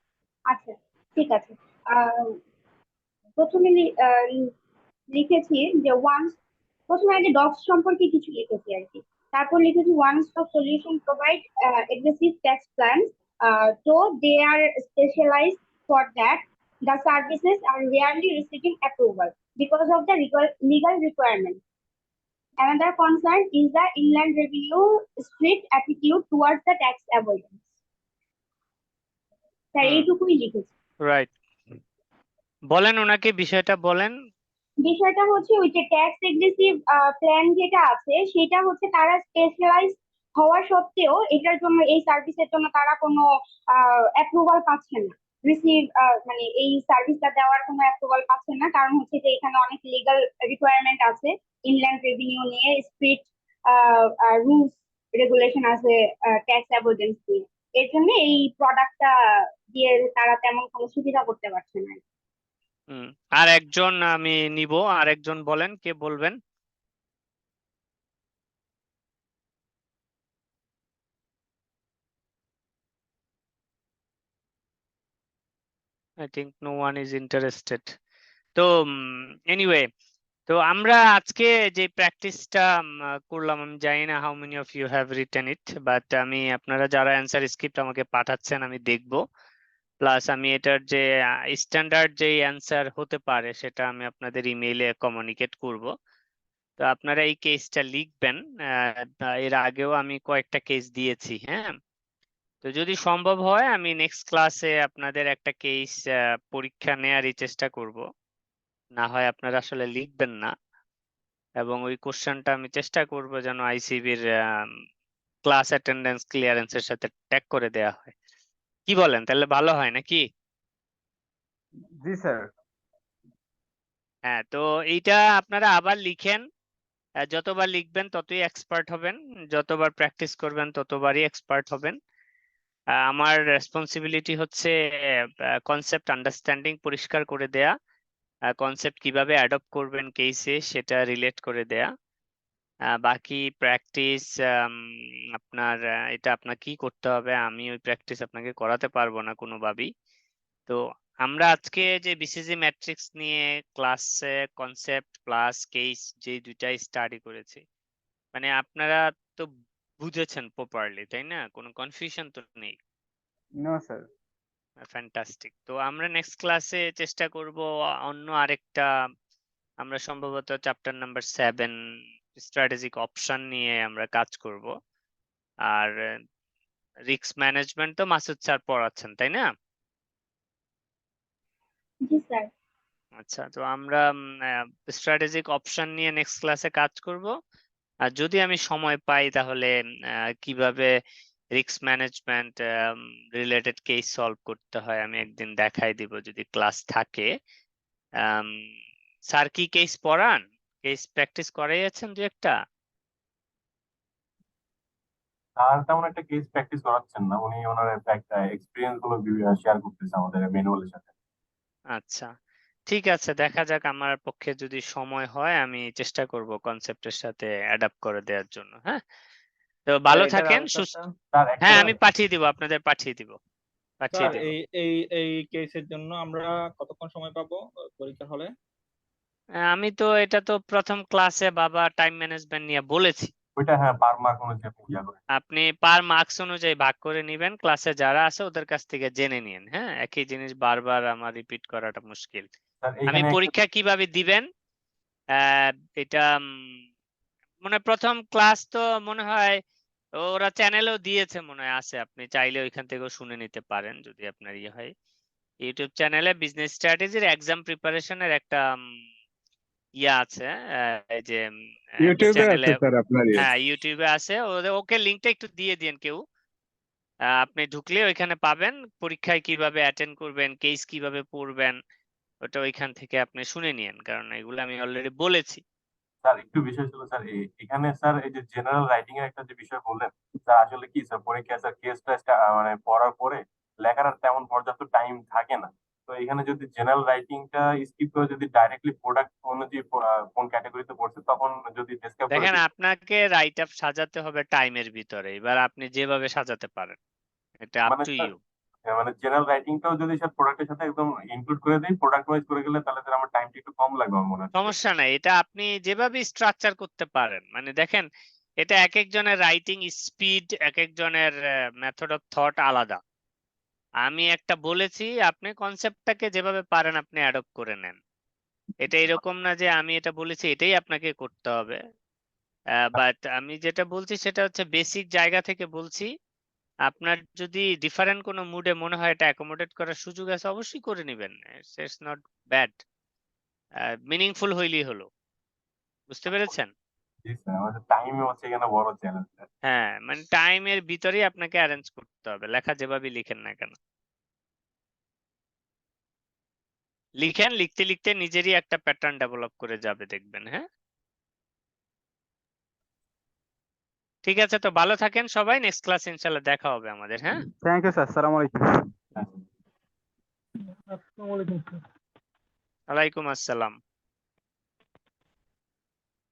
আচ্ছা, ঠিক আছে। আহ, প্রথমে লিখেছি যে প্রথমে আগে ডগস সম্পর্কে কিছু লিখেছি আর কি। তারপর লিখেছি one stop solution provide aggressive tax plan, তো they are specialised for that the services are rarely receiving approval because of the legal requirement. Another concern is the inland revenue strict attitude towards the tax avoidance. Sir এইটুকুই লিখেছি। Right, বলেন ওনাকে বিষয়টা বলেন। বিষয়টা হচ্ছে ওই যে ট্যাক্স এগ্রেসিভ প্ল্যান যেটা আছে সেটা হচ্ছে তারা স্পেশালাইজ হওয়া সত্ত্বেও এটার জন্য, এই সার্ভিসের জন্য তারা কোনো অ্যাপ্রুভাল পাচ্ছে না, রিসিভ মানে এই সার্ভিসটা দেওয়ার কোনো অ্যাপ্রুভাল পাচ্ছে না। কারণ হচ্ছে যে এখানে অনেক লিগ্যাল রিকোয়ারমেন্ট আছে, ইনল্যান্ড রেভিনিউ নিয়ে স্ট্রিক্ট রুলস রেগুলেশন আছে ট্যাক্স অ্যাভয়েডেন্স নিয়ে। এর জন্য এই প্রোডাক্টটা দিয়ে তারা তেমন কোনো সুবিধা করতে পারছে না। আর একজন আমি নিব, আর একজন বলেন, কে বলবেন? I think no one is interested. তো এনিওয়ে, তো আমরা আজকে যে প্র্যাকটিসটা করলাম, আমি জানি না how many of you have written it, but আমি আপনারা যারা অ্যান্সার স্ক্রিপ্ট আমাকে পাঠাচ্ছেন আমি দেখব, প্লাস আমি এটার যে স্ট্যান্ডার্ড যে অ্যান্সার হতে পারে সেটা আমি আপনাদের ইমেইলে কমিউনিকেট করব। তো আপনারা এই কেসটা লিখবেন, এর আগেও আমি কয়েকটা কেস দিয়েছি। হ্যাঁ, তো যদি সম্ভব হয় আমি নেক্সট ক্লাসে আপনাদের একটা কেস পরীক্ষা নেয়ারই চেষ্টা করব, না হয় আপনারা আসলে লিখবেন না, এবং ওই কোশ্চেনটা আমি চেষ্টা করব যেন আইসিবির ক্লাস অ্যাটেন্ডেন্স ক্লিয়ারেন্সের সাথে ট্যাগ করে দেয়া হয়। কি বলেন, তাহলে ভালো হয় নাকি? জি স্যার। হ্যাঁ, তো এইটা আপনারা আবার লিখেন, যতবার লিখবেন ততই এক্সপার্ট হবেন, যতবার প্র্যাকটিস করবেন ততবারই এক্সপার্ট হবেন। আমার রেসপন্সিবিলিটি হচ্ছে কনসেপ্ট আন্ডারস্ট্যান্ডিং পরিষ্কার করে দেয়া, কনসেপ্ট কিভাবে অ্যাডপ্ট করবেন কেসে সেটা রিলেট করে দেয়া, বাকি প্র্যাকটিস আপনার এটা আপনার কি করতে হবে, আমি ওই প্র্যাকটিস আপনাকে করাতে পারবো না কোনোভাবেই। তো আমরা আজকে যে বিসিজি ম্যাট্রিক্স নিয়ে ক্লাসে কনসেপ্ট প্লাস কেস যে দুইটাই স্টাডি করেছি, মানে আপনারা তো বুঝেছেন প্রপারলি, তাই না? কোনো কনফিউশন তো নেই? No sir. ফ্যান্টাস্টিক। তো আমরা নেক্সট ক্লাসে চেষ্টা করব অন্য আরেকটা, আমরা সম্ভবত চ্যাপ্টার নাম্বার 7 স্ট্র্যাটেজিক অপশন নিয়ে আমরা কাজ করব। আর রিস্ক ম্যানেজমেন্ট তো মাসুদ স্যার পড়াচ্ছেন, তাই না? জি স্যার। আচ্ছা, তো আমরা স্ট্র্যাটেজিক অপশন নিয়ে নেক্সট ক্লাসে কাজ করব। আর যদি আমি সময় পাই তাহলে কিভাবে risk management related case solve করতে হয় আমি একদিন দেখাই দিব যদি ক্লাস থাকে। স্যার কি কেস পড়ান? কেস প্র্যাকটিস করাইয়াছেন দু একটা? আর তেমন একটা কেস প্র্যাকটিস করাচ্ছেন না, উনি ওনার এক্সপিরিয়েন্স গুলো শেয়ার করতেছে আমাদের ম্যানুয়ালের সাথে। আচ্ছা, ঠিক আছে, দেখা যাক। আমার পক্ষে যদি সময় হয় আমি চেষ্টা করব কনসেপ্টের সাথে অ্যাডাপ্ট করে দেওয়ার জন্য। হ্যাঁ, তো ভালো এটার থাকেন, আরেকটা সুস্থ। স্যার একটা হ্যাঁ, আমি পাঠিয়ে দিব, আপনাদের পাঠিয়ে দিব। স্যার এই এই এই কেসের জন্য আমরা কতক্ষণ সময় পাবো পরীক্ষার হলে? আমি তো এটা তো প্রথম ক্লাসে বাবা টাইম ম্যানেজমেন্ট নিয়ে বলেছি। ওইটা হ্যাঁ পার মার্ক অনুযায়ী আপনি ইয়া করেন। আপনি পার মার্কস অনুযায়ী ভাগ করে নিবেন, ক্লাসে যারা আছে ওদের কাছ থেকে জেনে নিন। হ্যাঁ, একই জিনিস বারবার আমার রিপিট করাটা মুশকিল। স্যার আমি এখানে পরীক্ষা কিভাবে দিবেন এটা মনে হয় প্রথম ক্লাস তো মনে হয় ওরা চ্যানেলেও দিয়েছে, মনে হয় আছে, আপনি চাইলে ওইখান থেকেও শুনে নিতে পারেন যদি আপনার ইয়ে হয়। ইউটিউব চ্যানেলে বিজনেস স্ট্র্যাটেজির এক্সাম প্রিপারেশনের একটা ইয়ে আছে, এই যে ইউটিউবে চ্যানেলে, আছে স্যার আপনার হ্যাঁ ইউটিউবে আছে। ওকে লিংকটা একটু দিয়ে দিন কেউ। আপনি ঢুকলে ওইখানে পাবেন পরীক্ষায় কিভাবে অ্যাটেন্ড করবেন, কেস কিভাবে পড়বেন, ওটা ওইখান থেকে আপনি শুনে নিন, কারণ এগুলো আমি অলরেডি বলেছি। স্যার একটু বিষয় ছিল স্যার এখানে স্যার এই যে জেনারেল রাইটিং এর একটা যে বিষয় বললেন স্যার, আসলে কি স্যার পরীক্ষা স্যার কেস টেস্ট মানে পড়ার পরে লেখার আর তেমন পর্যাপ্ত টাইম থাকে না। তো এখানে যদি জেনারেল রাইটিংটা স্কিপ করে যদি ডাইরেক্টলি প্রোডাক্ট অনুযায়ী কোন ক্যাটাগরিতে পড়ছে তখন যদি ডেসক্রাইব করে দেখেন, দিই। আপনাকে রাইট আপ সাজাতে হবে টাইমের ভিতরে, এবার আপনি যেভাবে সাজাতে পারেন, এটা আপ মানে টু স্যার ইউ। মানে জেনারেল রাইটিংটাও যদি স্যার প্রোডাক্টের সাথে একদম ইনক্লুড করে দিই, প্রোডাক্ট ওয়াইজ করে গেলে তাহলে স্যার আমার টাইমটা একটু কম লাগবে আমার মনে হচ্ছে। সমস্যা নাই, এটা আপনি যেভাবে স্ট্রাকচার করতে পারেন। মানে দেখেন, এটা এক একজনের রাইটিং স্পিড, এক একজনের মেথড অফ থট আলাদা। আমি একটা বলেছি, আপনি কনসেপ্টটাকে যেভাবে পারেন আপনি অ্যাডপ্ট করে নেন। এটা এরকম না যে আমি এটা বলেছি এটাই আপনাকে করতে হবে। বাট আমি যেটা বলছি সেটা হচ্ছে বেসিক জায়গা থেকে বলছি। আপনার যদি ডিফারেন্ট কোনো মুডে মনে হয় এটা অ্যাকোমোডেট করার সুযোগ আছে, অবশ্যই করে নেবেন। ইটস নট ব্যাড, মিনিংফুল হইলেই হলো। বুঝতে পেরেছেন? জি স্যার, আমাদের টাইম হচ্ছে এখানে বড় চ্যালেঞ্জ স্যার। হ্যাঁ, মানে টাইমের ভিতরেই আপনাকে অ্যারেঞ্জ করতে হবে, লেখা যেভাবে লিখেন না কেন। লিখেন, লিখতে লিখতে নিজেরই একটা প্যাটার্ন ডেভেলপ করে যাবে, দেখবেন। হ্যাঁ, ঠিক আছে, তো ভালো থাকেন সবাই। নেক্সট ক্লাস ইনশাল্লাহ দেখা হবে আমাদের। হ্যাঁ, থ্যাংক ইউ স্যার, আসসালামু আলাইকুম। হ্যাঁ। আসসালামু আলাইকুম। ওয়ালাইকুম আসসালাম।